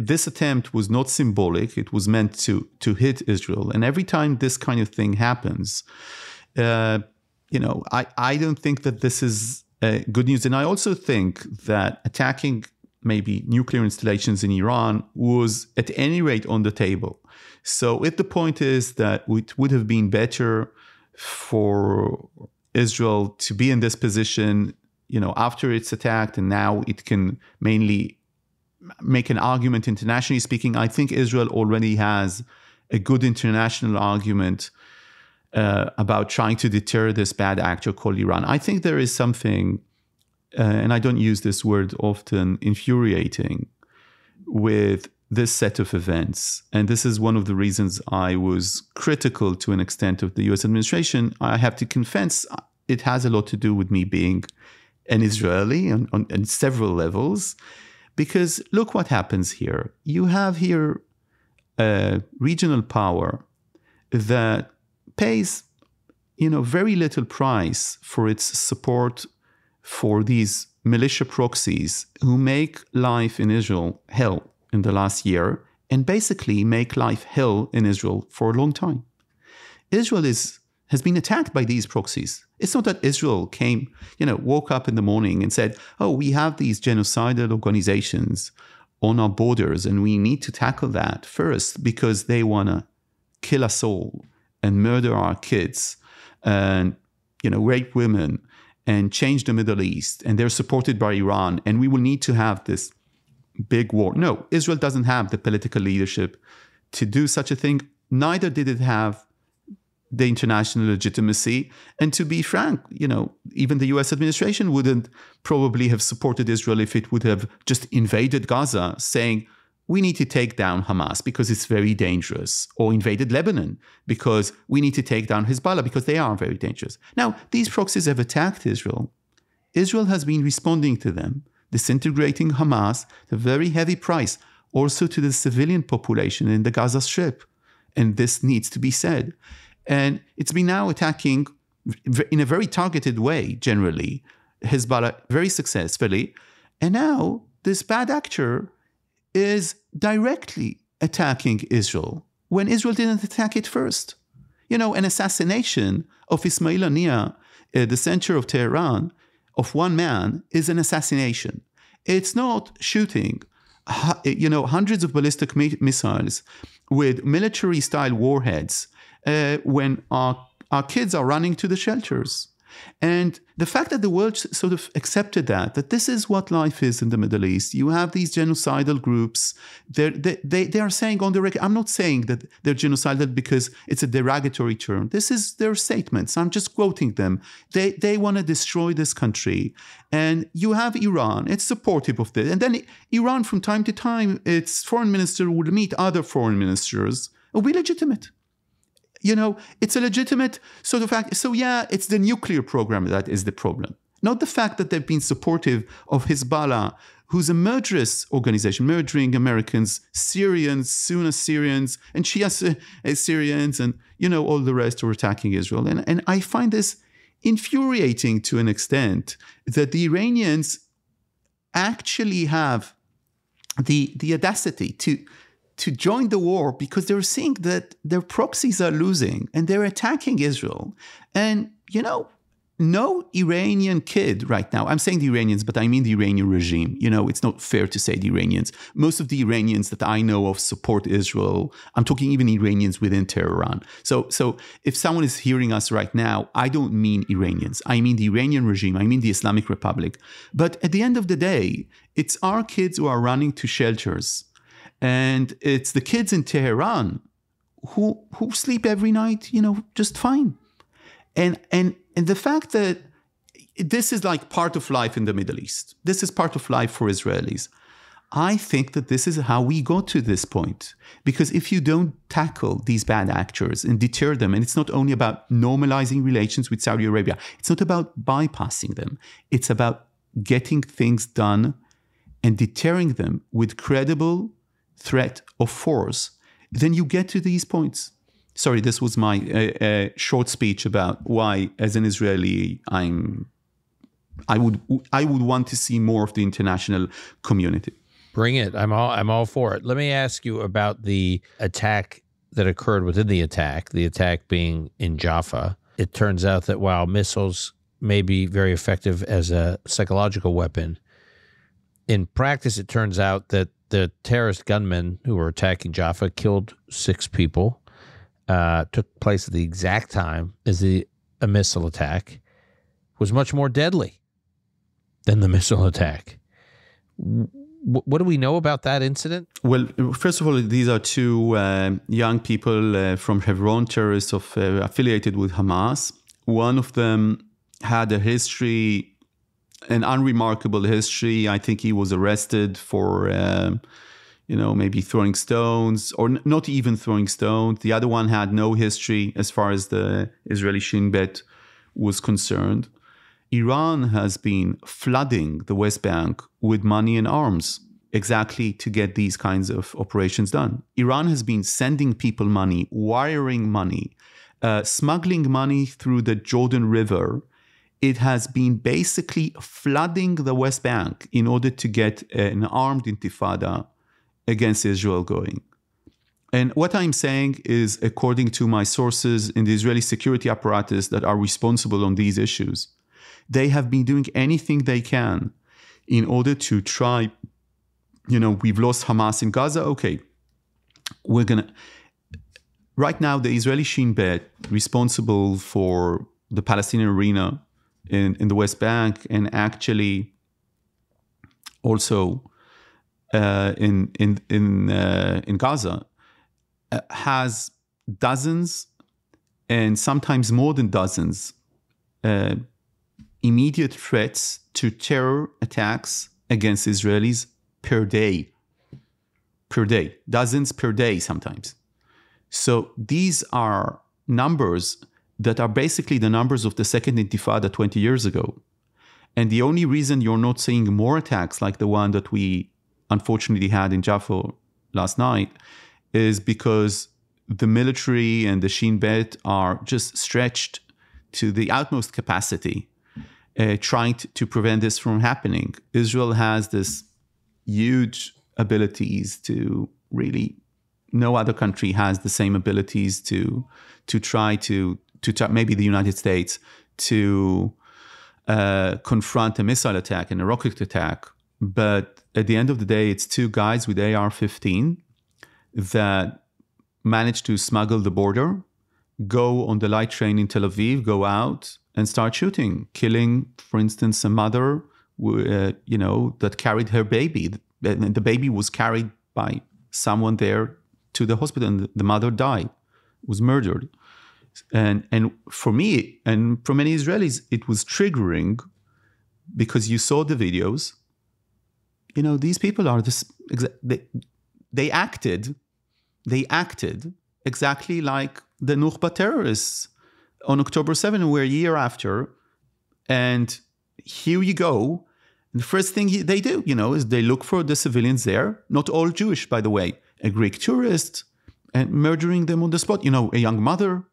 this attempt was not symbolic. It was meant to hit Israel. And every time this kind of thing happens, I don't think that this is good news. And I also think that attacking maybe nuclear installations in Iran was at any rate on the table. So if the point is that it would have been better for Israel to be in this position, after it's attacked, and now it can mainly make an argument internationally speaking, I think Israel already has a good international argument about trying to deter this bad actor called Iran. I think there is something, and I don't use this word often, infuriating with this set of events. And this is one of the reasons I was critical to an extent of the US administration. I have to confess, it has a lot to do with me being an Israeli on several levels. Because look what happens here. You have here a regional power that pays, very little price for its support for these militia proxies who make life in Israel hell in the last year and basically make life hell in Israel for a long time. Israel has been attacked by these proxies. It's not that Israel came, woke up in the morning and said, oh, we have these genocidal organizations on our borders and we need to tackle that first because they want to kill us all and murder our kids and, rape women and change the Middle East. And they're supported by Iran. And we will need to have this big war. No, Israel doesn't have the political leadership to do such a thing. Neither did it have the international legitimacy. And to be frank, even the US administration wouldn't probably have supported Israel if it would have just invaded Gaza, saying, we need to take down Hamas because it's very dangerous, or invaded Lebanon because we need to take down Hezbollah because they are very dangerous. Now, these proxies have attacked Israel. Israel has been responding to them, disintegrating Hamas, the very heavy price, also to the civilian population in the Gaza Strip. And this needs to be said. And it's been now attacking in a very targeted way, generally, Hezbollah very successfully. And now this bad actor is directly attacking Israel when Israel didn't attack it first. An assassination of Ismail Haniyeh, the center of Tehran, of one man is an assassination. It's not shooting, hundreds of ballistic missiles with military-style warheads when our kids are running to the shelters. And the fact that the world sort of accepted that this is what life is in the Middle East. You have these genocidal groups. They are saying on the record, I'm not saying that they're genocidal because it's a derogatory term. This is their statements. I'm just quoting them. They want to destroy this country. And you have Iran. It's supportive of this. And then Iran, from time to time, its foreign minister would meet other foreign ministers. It will be legitimate. It's a legitimate sort of act. So yeah, it's the nuclear program that is the problem. Not the fact that they've been supportive of Hezbollah, who's a murderous organization, murdering Americans, Syrians, Sunni Syrians, and Shia Syrians, and, all the rest who are attacking Israel. And I find this infuriating to an extent that the Iranians actually have the audacity to join the war because they're seeing that their proxies are losing and they're attacking Israel. And, no Iranian kid right now, I'm saying the Iranians, but I mean the Iranian regime. It's not fair to say the Iranians. Most of the Iranians that I know of support Israel. I'm talking even Iranians within Tehran. So if someone is hearing us right now, I don't mean Iranians. I mean the Iranian regime. I mean the Islamic Republic. But at the end of the day, it's our kids who are running to shelters. And it's the kids in Tehran who sleep every night, just fine. And the fact that this is like part of life in the Middle East. This is part of life for Israelis. I think that this is how we got to this point. Because if you don't tackle these bad actors and deter them, and it's not only about normalizing relations with Saudi Arabia, it's not about bypassing them. It's about getting things done and deterring them with credible threat of force, then you get to these points. Sorry, this was my short speech about why, as an Israeli, I would want to see more of the international community. Bring it. I'm all for it. Let me ask you about the attack that occurred within the attack being in Jaffa. It turns out that while missiles may be very effective as a psychological weapon, in practice, it turns out that the terrorist gunmen who were attacking Jaffa killed 6 people, took place at the exact time as a missile attack, was much more deadly than the missile attack. What do we know about that incident? Well, first of all, these are 2 young people from Hebron, terrorists affiliated with Hamas. One of them had a history, an unremarkable history. I think he was arrested for, maybe throwing stones, or not even throwing stones. The other one had no history as far as the Israeli Shin Bet was concerned. Iran has been flooding the West Bank with money and arms exactly to get these kinds of operations done. Iran has been sending people money, wiring money, smuggling money through the Jordan River. It has been basically flooding the West Bank in order to get an armed intifada against Israel going. And what I'm saying is, according to my sources in the Israeli security apparatus that are responsible on these issues, they have been doing anything they can in order to try, we've lost Hamas in Gaza. Okay, right now, the Israeli Shin Bet, responsible for the Palestinian arena in the West Bank, and actually also in Gaza, has dozens and sometimes more than dozens immediate threats to terror attacks against Israelis per day, dozens per day sometimes. So these are numbers that are basically the numbers of the Second Intifada 20 years ago. And the only reason you're not seeing more attacks like the one that we unfortunately had in Jaffa last night is because the military and the Shin Bet are just stretched to the utmost capacity, trying to prevent this from happening. Israel has this huge abilities to really, no other country has the same abilities to try to maybe the United States, to confront a missile attack and a rocket attack. But at the end of the day, it's two guys with AR-15 that managed to smuggle the border, go on the light train in Tel Aviv, go out and start shooting, killing, for instance, a mother, that carried her baby. And the baby was carried by someone there to the hospital, and the mother died, was murdered. And for me and for many Israelis, it was triggering because you saw the videos. These people are this. They acted exactly like the Nukhba terrorists on October 7, where a year after. And here you go. And the first thing they do, is they look for the civilians there, not all Jewish, by the way, a Greek tourist, and murdering them on the spot. A young mother,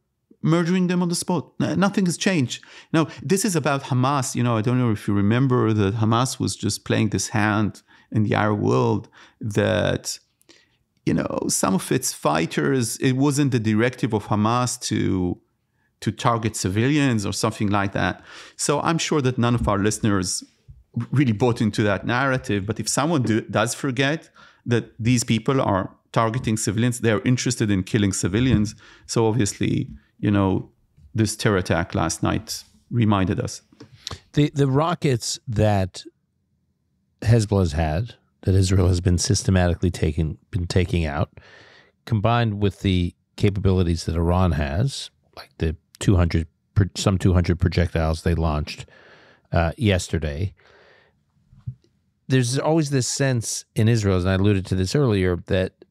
murdering them on the spot. Nothing has changed. Now, this is about Hamas. I don't know if you remember that Hamas was just playing this hand in the Arab world that, some of its fighters, it wasn't the directive of Hamas to target civilians or something like that. So I'm sure that none of our listeners really bought into that narrative. But if someone does forget that these people are targeting civilians, they're interested in killing civilians. So obviously, this terror attack last night reminded us. The rockets that Hezbollah's had, that Israel has been systematically taking out, combined with the capabilities that Iran has, like the 200 projectiles they launched yesterday. There's always this sense in Israel, and I alluded to this earlier, that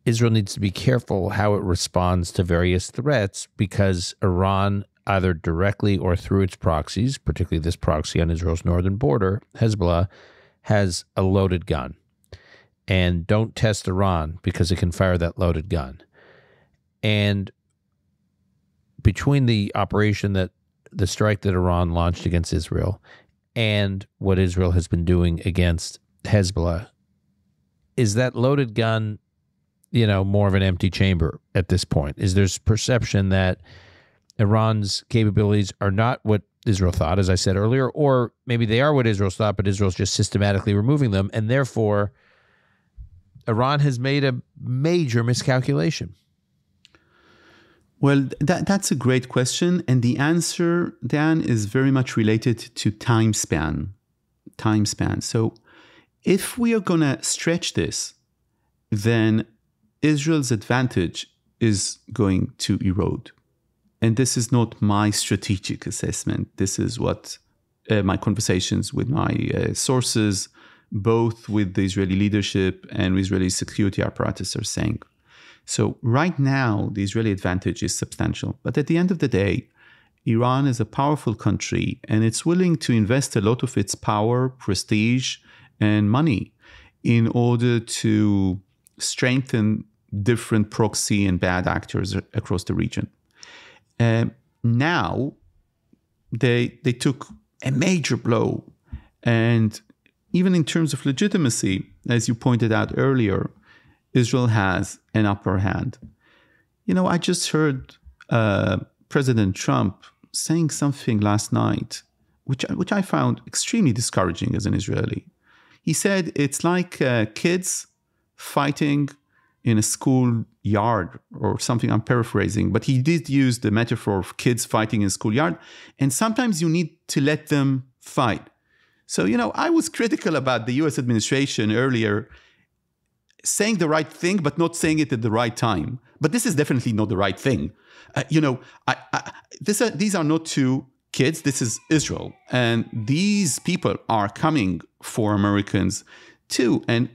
Israel needs to be careful how it responds to various threats because Iran, either directly or through its proxies, particularly this proxy on Israel's northern border, Hezbollah, has a loaded gun. And don't test Iran because it can fire that loaded gun. And between the strike that Iran launched against Israel and what Israel has been doing against Hezbollah, is that loaded gun, more of an empty chamber at this point? Is there's perception that Iran's capabilities are not what Israel thought, as I said earlier, or maybe they are what Israel thought, but Israel's just systematically removing them, and therefore Iran has made a major miscalculation? Well, that's a great question. And the answer, Dan, is very much related to time span. So if we are going to stretch this, then Israel's advantage is going to erode. And this is not my strategic assessment. This is what my conversations with my sources, both with the Israeli leadership and Israeli security apparatus are saying. So right now, the Israeli advantage is substantial. But at the end of the day, Iran is a powerful country, and it's willing to invest a lot of its power, prestige, and money in order to strengthen different proxy and bad actors across the region. Now, they took a major blow. And even in terms of legitimacy, as you pointed out earlier, Israel has an upper hand. I just heard President Trump saying something last night, which I found extremely discouraging as an Israeli. He said it's like kids fighting in a schoolyard or something. I'm paraphrasing, but he did use the metaphor of kids fighting in a schoolyard. And sometimes you need to let them fight. So, I was critical about the US administration earlier saying the right thing, but not saying it at the right time. But this is definitely not the right thing. These are not two kids. This is Israel. And these people are coming for Americans too. And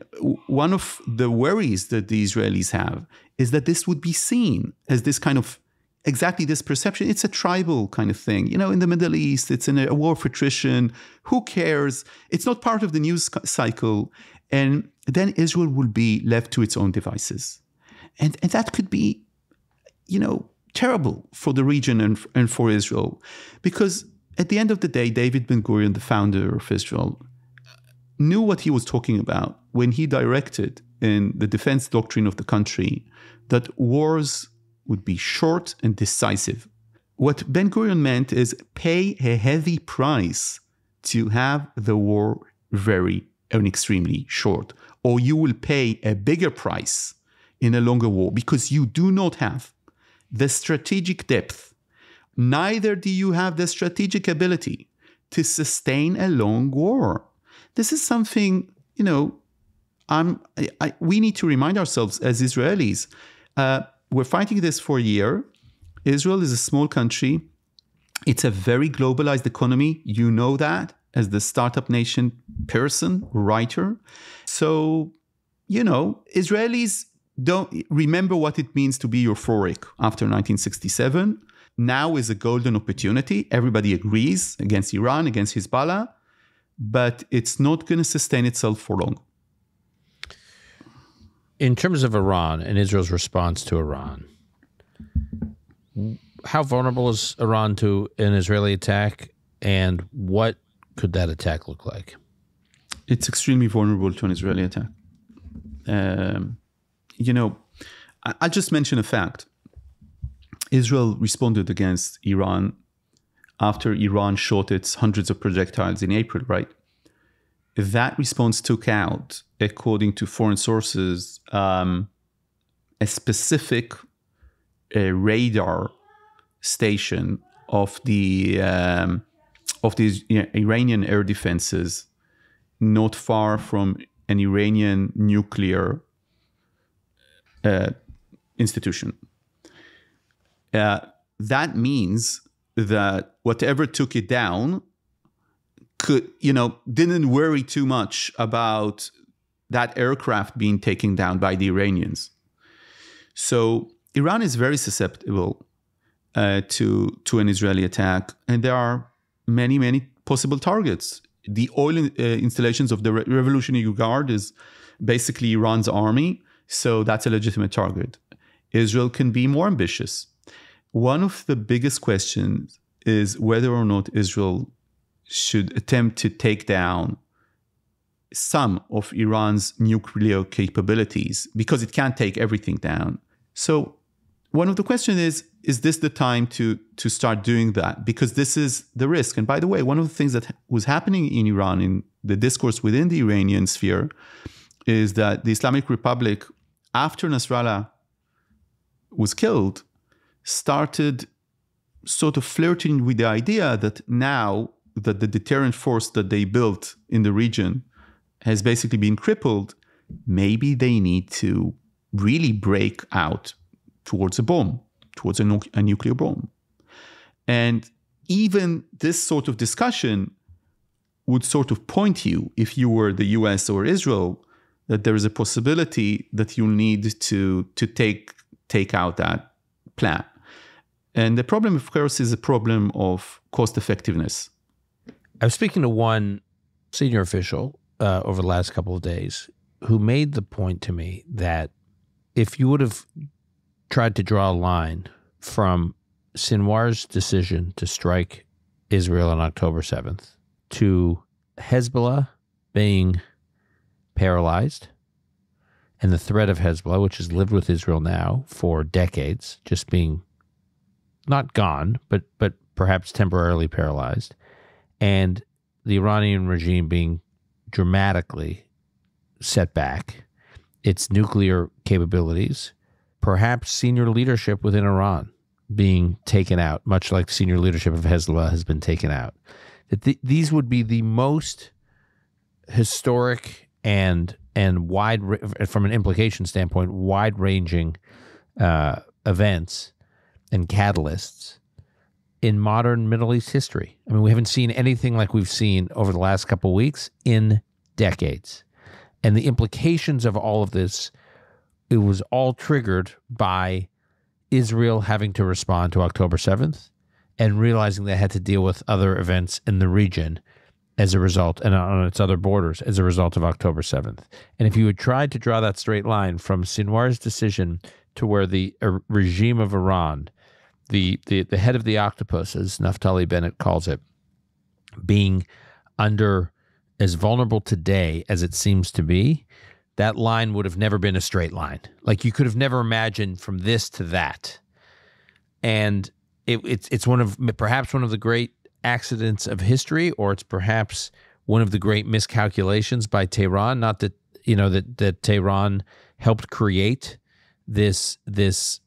one of the worries that the Israelis have is that this would be seen as this kind of exactly this perception. It's a tribal kind of thing. In the Middle East, it's in a war of attrition. Who cares? It's not part of the news cycle. And then Israel will be left to its own devices. And that could be, terrible for the region and for Israel. Because at the end of the day, David Ben-Gurion, the founder of Israel, knew what he was talking about when he directed in the defense doctrine of the country that wars would be short and decisive. What Ben-Gurion meant is pay a heavy price to have the war very and extremely short, or you will pay a bigger price in a longer war because you do not have the strategic depth. Neither do you have the strategic ability to sustain a long war. This is something, we need to remind ourselves as Israelis. We're fighting this for a year. Israel is a small country. It's a very globalized economy. You know that as the startup nation person, writer. So, Israelis don't remember what it means to be euphoric after 1967. Now is a golden opportunity. Everybody agrees against Iran, against Hezbollah, but it's not going to sustain itself for long. In terms of Iran and Israel's response to Iran, how vulnerable is Iran to an Israeli attack, and what could that attack look like? It's extremely vulnerable to an Israeli attack. I'll just mention a fact. Israel responded against Iran after Iran shot its hundreds of projectiles in April, right? That response took out, according to foreign sources, a specific radar station of the Iranian air defenses not far from an Iranian nuclear institution. That means that whatever took it down didn't worry too much about that aircraft being taken down by the Iranians. So Iran is very susceptible to an Israeli attack, and there are many, many possible targets. The oil installations of the Revolutionary Guard is basically Iran's army, so that's a legitimate target. Israel can be more ambitious. One of the biggest questions is whether or not Israel should attempt to take down some of Iran's nuclear capabilities, because it can't take everything down. So one of the questions is this the time to start doing that? Because this is the risk. And by the way, one of the things that was happening in Iran, in the discourse within the Iranian sphere, is that the Islamic Republic, after Nasrallah was killed, started sort of flirting with the idea that now that the deterrent force that they built in the region has basically been crippled, maybe they need to really break out towards a bomb, towards a nuclear bomb. And even this sort of discussion would sort of point you, if you were the US or Israel, that there is a possibility that you'll need to take out that plan. And the problem, of course, is a problem of cost effectiveness. I was speaking to one senior official over the last couple of days who made the point to me that if you would have tried to draw a line from Sinwar's decision to strike Israel on October 7th to Hezbollah being paralyzed and the threat of Hezbollah, which has lived with Israel now for decades, just being not gone, but perhaps temporarily paralyzed, and the Iranian regime being dramatically set back, its nuclear capabilities, perhaps senior leadership within Iran being taken out, much like senior leadership of Hezbollah has been taken out. That these would be the most historic and wide, from an implication standpoint, wide-ranging events and catalysts in modern Middle East history. I mean, we haven't seen anything like we've seen over the last couple of weeks in decades. And the implications of all of this, it was all triggered by Israel having to respond to October 7th and realizing they had to deal with other events in the region as a result, and on its other borders as a result of October 7th. And if you had tried to draw that straight line from Sinwar's decision to where the regime of Iran, the head of the octopus, as Naftali Bennett calls it, being under as vulnerable today as it seems to be, that line would have never been a straight line. Like, you could have never imagined from this to that. And it's perhaps one of the great accidents of history, or it's perhaps one of the great miscalculations by Tehran. Not that, that Tehran helped create this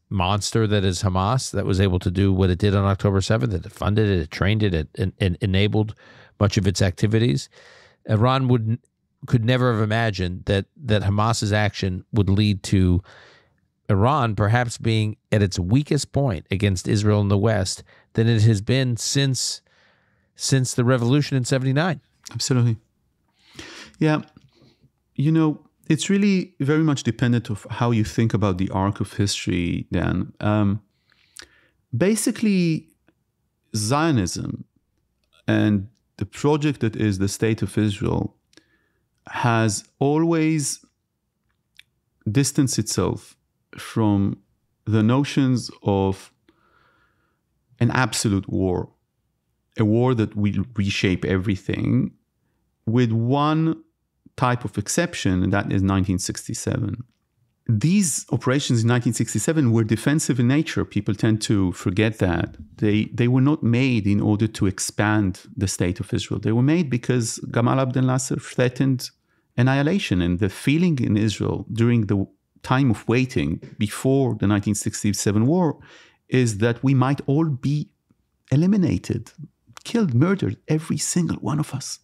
monster that is Hamas, that was able to do what it did on October 7th. It funded it, it trained it, and enabled much of its activities. Iran could never have imagined that Hamas's action would lead to Iran perhaps being at its weakest point against Israel in the West than it has been since the revolution in 79. Absolutely. Yeah. It's really very much dependent of how you think about the arc of history, Dan. Basically, Zionism and the project that is the State of Israel has always distanced itself from the notions of an absolute war, a war that will reshape everything, with one type of exception, and that is 1967. These operations in 1967 were defensive in nature. People tend to forget that. They were not made in order to expand the State of Israel. They were made because Gamal Abdel Nasser threatened annihilation. And the feeling in Israel during the time of waiting before the 1967 war is that we might all be eliminated, killed, murdered, every single one of us.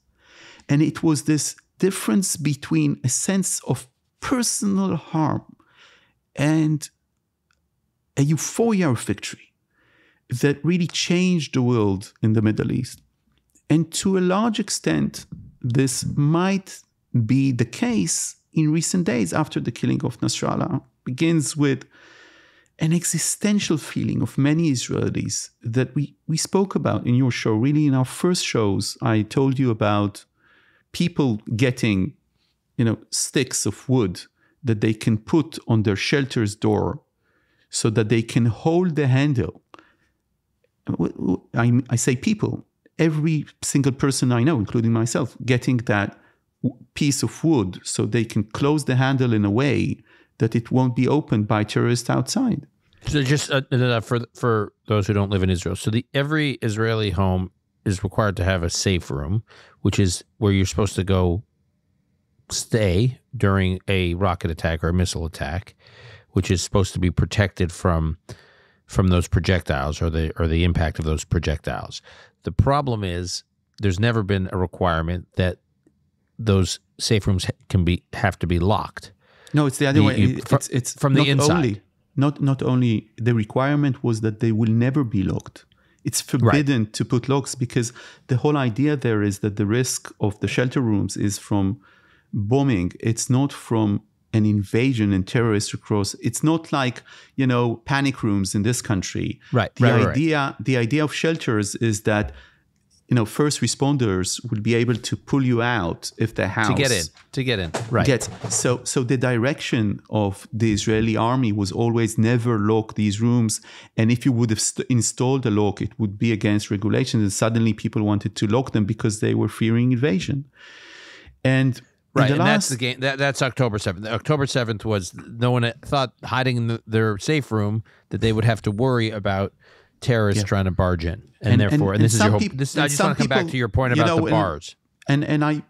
And it was this difference between a sense of personal harm and a euphoria of victory that really changed the world in the Middle East. And to a large extent, this might be the case in recent days after the killing of Nasrallah. Begins with an existential feeling of many Israelis that we spoke about in your show. Really, in our first shows, I told you about people getting, sticks of wood that they can put on their shelter's door so that they can hold the handle. I say people, every single person I know, including myself, getting that piece of wood so they can close the handle in a way that it won't be opened by terrorists outside. So just for those who don't live in Israel, so every Israeli home is required to have a safe room, which is where you're supposed to go stay during a rocket attack or a missile attack, which is supposed to be protected from those projectiles or the impact of those projectiles. The problem is there's never been a requirement that those safe rooms have to be locked. No, it's the other way. It's from the inside. Not only the requirement was that they will never be locked. It's forbidden to put locks, because the whole idea there is that the risk of the shelter rooms is from bombing. It's not from an invasion and terrorists across. It's not like, panic rooms in this country. Right. The idea of shelters is that, first responders will be able to pull you out if the house to get in. Right. So the direction of the Israeli army was always never lock these rooms. And if you would have installed a lock, it would be against regulations. And suddenly people wanted to lock them because they were fearing invasion. And right, and that's the game. That's October 7th. October 7th was, no one thought hiding in their safe room that they would have to worry about terrorists trying to barge in, and therefore, this is your hope. I just want to come back to your point about the bars. And I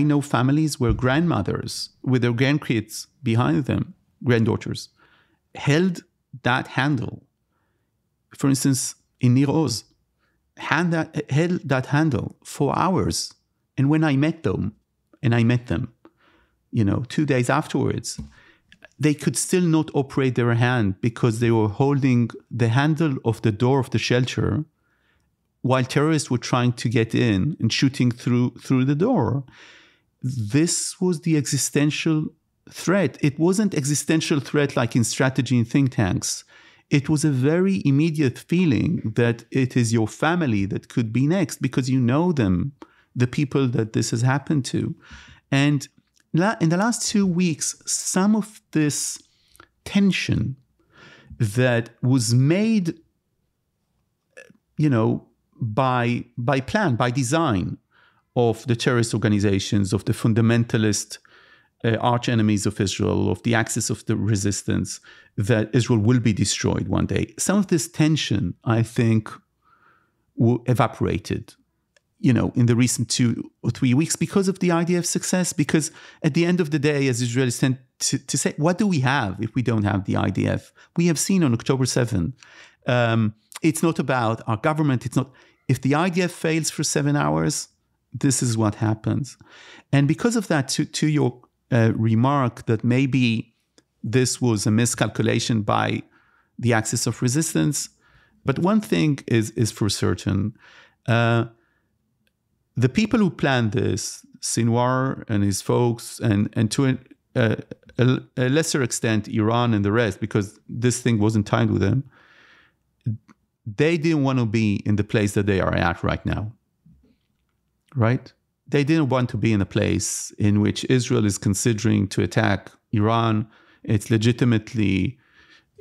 know families where grandmothers with their grandkids behind them, granddaughters, held that handle. For instance, in Nir Oz, held that handle for hours. And when I met them, 2 days afterwards, they could still not operate their hand because they were holding the handle of the door of the shelter while terrorists were trying to get in and shooting through the door. This was the existential threat. It wasn't existential threat like in strategy and think tanks. It was a very immediate feeling that it is your family that could be next, because you know them, the people that this has happened to. And in the last 2 weeks, some of this tension that was made, by plan, by design of the terrorist organizations, of the fundamentalist arch enemies of Israel, of the axis of the resistance, that Israel will be destroyed one day. Some of this tension, I think, evaporated in the recent 2 or 3 weeks because of the IDF success. Because at the end of the day, as Israelis tend to say, what do we have if we don't have the IDF? We have seen on October 7th, it's not about our government. It's not. If the IDF fails for 7 hours, this is what happens. And because of that, to your remark that maybe this was a miscalculation by the axis of resistance, but one thing is for certain. The people who planned this, Sinwar and his folks, and to a lesser extent, Iran and the rest, because this thing wasn't timed with them, they didn't want to be in the place that they are at right now. Right? They didn't want to be in a place in which Israel is considering to attack Iran. It's legitimately,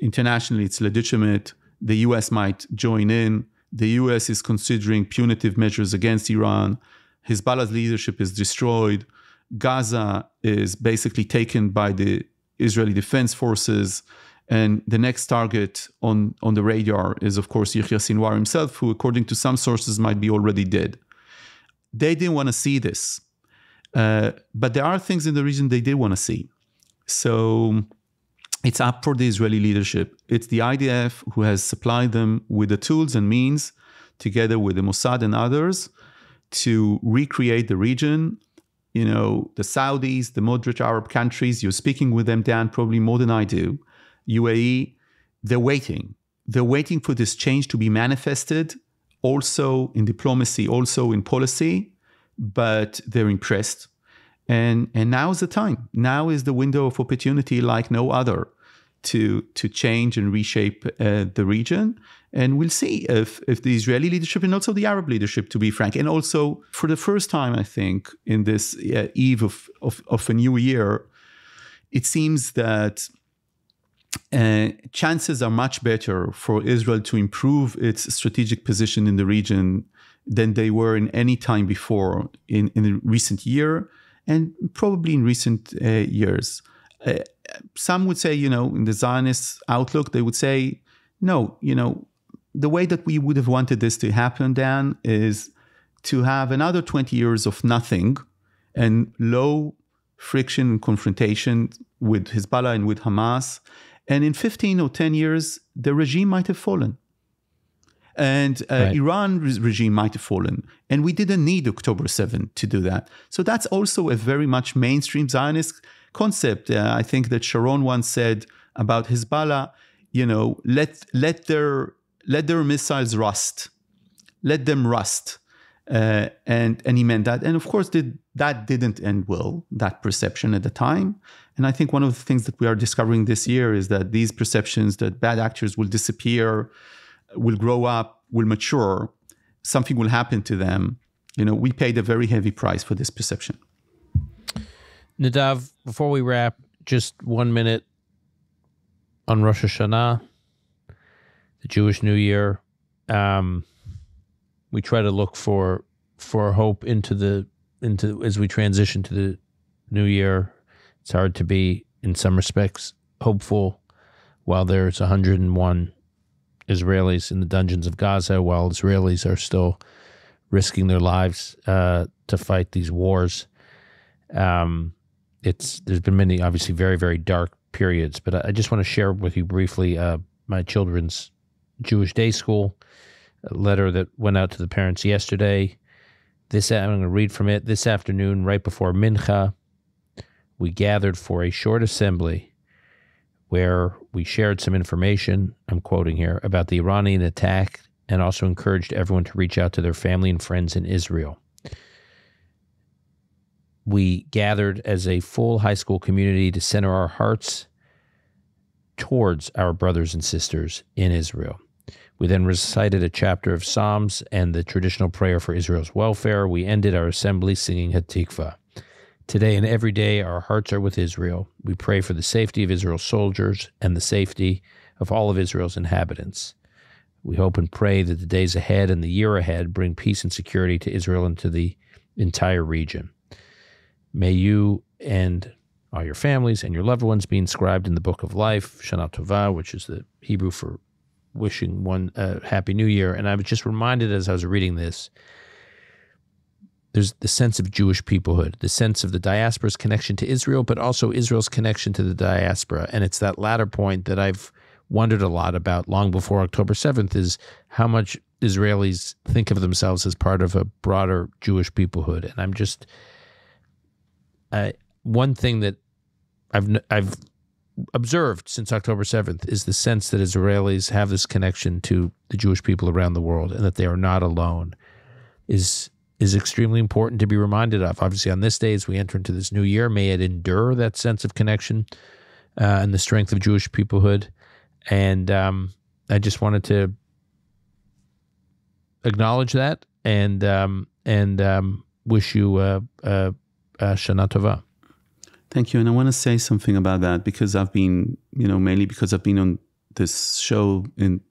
internationally, it's legitimate. The US might join in. The US is considering punitive measures against Iran. Hezbollah's leadership is destroyed. Gaza is basically taken by the Israeli Defense Forces. And the next target on the radar is, of course, Yahya Sinwar himself, who, according to some sources, might be already dead. They didn't want to see this. But there are things in the region they did want to see. So it's up for the Israeli leadership. It's the IDF who has supplied them with the tools and means, together with the Mossad and others, to recreate the region. The Saudis, the moderate Arab countries, you're speaking with them, Dan, probably more than I do. UAE, they're waiting. They're waiting for this change to be manifested, also in diplomacy, also in policy, but they're impressed. And now is the time. Now is the window of opportunity like no other to change and reshape the region. And we'll see if the Israeli leadership and also the Arab leadership, to be frank, and also for the first time, I think, in this eve of a new year, it seems that chances are much better for Israel to improve its strategic position in the region than they were in any time before in the recent year and probably in recent years. Some would say, in the Zionist outlook, they would say, no, the way that we would have wanted this to happen, Dan, is to have another 20 years of nothing and low friction and confrontation with Hezbollah and with Hamas. And in 15 or 10 years, the regime might have fallen. And Iran's regime might have fallen. And we didn't need October 7th to do that. So that's also a very much mainstream Zionist concept. I think that Sharon once said about Hezbollah, let let their missiles rust. Let them rust. And he meant that. And of course, that didn't end well, that perception at the time. And I think one of the things that we are discovering this year is that these perceptions that bad actors will disappear, will grow up, will mature, something will happen to them. We paid a very heavy price for this perception. Nadav, before we wrap, just 1 minute on Rosh Hashanah, the Jewish New Year. We try to look for hope into as we transition to the new year. It's hard to be, in some respects, hopeful while there's 101 Israelis in the dungeons of Gaza, while Israelis are still risking their lives to fight these wars. There's been many, obviously, very, very dark periods, but I just want to share with you briefly my children's Jewish day school, a letter that went out to the parents yesterday. I'm going to read from it. This afternoon, right before Mincha, we gathered for a short assembly where we shared some information, I'm quoting here, about the Iranian attack, and also encouraged everyone to reach out to their family and friends in Israel. We gathered as a full high school community to center our hearts towards our brothers and sisters in Israel. We then recited a chapter of Psalms and the traditional prayer for Israel's welfare. We ended our assembly singing Hatikva. Today and every day, our hearts are with Israel. We pray for the safety of Israel's soldiers and the safety of all of Israel's inhabitants. We hope and pray that the days ahead and the year ahead bring peace and security to Israel and to the entire region. May you and all your families and your loved ones be inscribed in the Book of Life, Shana Tova, which is the Hebrew for wishing one a happy new year. And I was just reminded as I was reading this, there's the sense of Jewish peoplehood, the sense of the diaspora's connection to Israel, but also Israel's connection to the diaspora. And it's that latter point that I've wondered a lot about long before October 7th, is how much Israelis think of themselves as part of a broader Jewish peoplehood. And I'm just, one thing that I've observed since October 7th is the sense that Israelis have this connection to the Jewish people around the world and that they are not alone is extremely important to be reminded of. Obviously, on this day, as we enter into this new year, may it endure that sense of connection and the strength of Jewish peoplehood. And I just wanted to acknowledge that and wish you Shana Tova. Thank you. And I want to say something about that because I've been, mainly because I've been on this show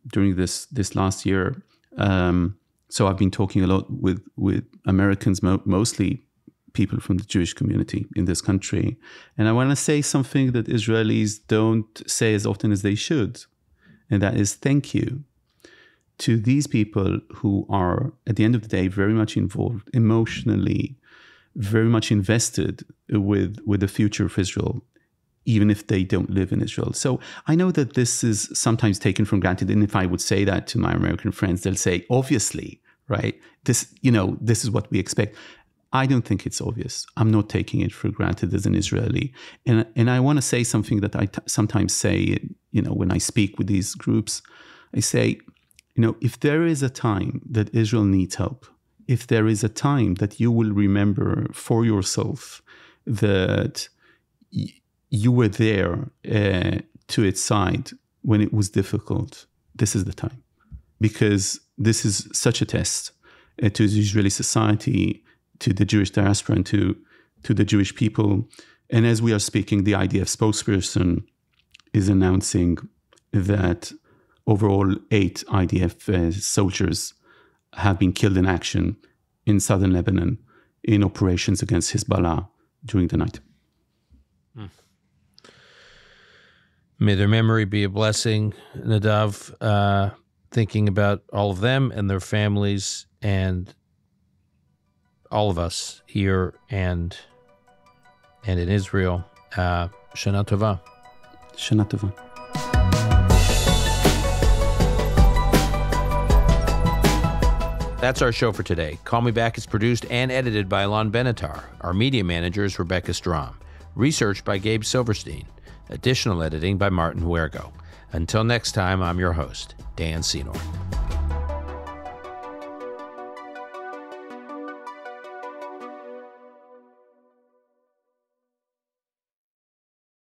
during this last year. So I've been talking a lot with Americans, mostly people from the Jewish community in this country. And I want to say something that Israelis don't say as often as they should. And that is thank you to these people who are, at the end of the day, very much involved emotionally, very much invested with the future of Israel, even if they don't live in Israel. So I know that this is sometimes taken for granted. And if I would say that to my American friends, they'll say, obviously, right? This is what we expect. I don't think it's obvious. I'm not taking it for granted as an Israeli. And I want to say something that I sometimes say, when I speak with these groups, I say, if there is a time that Israel needs help, if there is a time that you will remember for yourself that you were there to its side when it was difficult, this is the time. Because this is such a test to the Israeli society, to the Jewish diaspora, and to the Jewish people. And as we are speaking, the IDF spokesperson is announcing that overall 8 IDF soldiers have been killed in action in southern Lebanon in operations against Hezbollah during the night. May their memory be a blessing, Nadav, thinking about all of them and their families and all of us here and in Israel. Shana Tova. Shana Tova. That's our show for today. Call Me Back is produced and edited by Alon Benatar. Our media manager is Rebecca Strom. Research by Gabe Silverstein. Additional editing by Martin Huergo. Until next time, I'm your host, Dan Senor.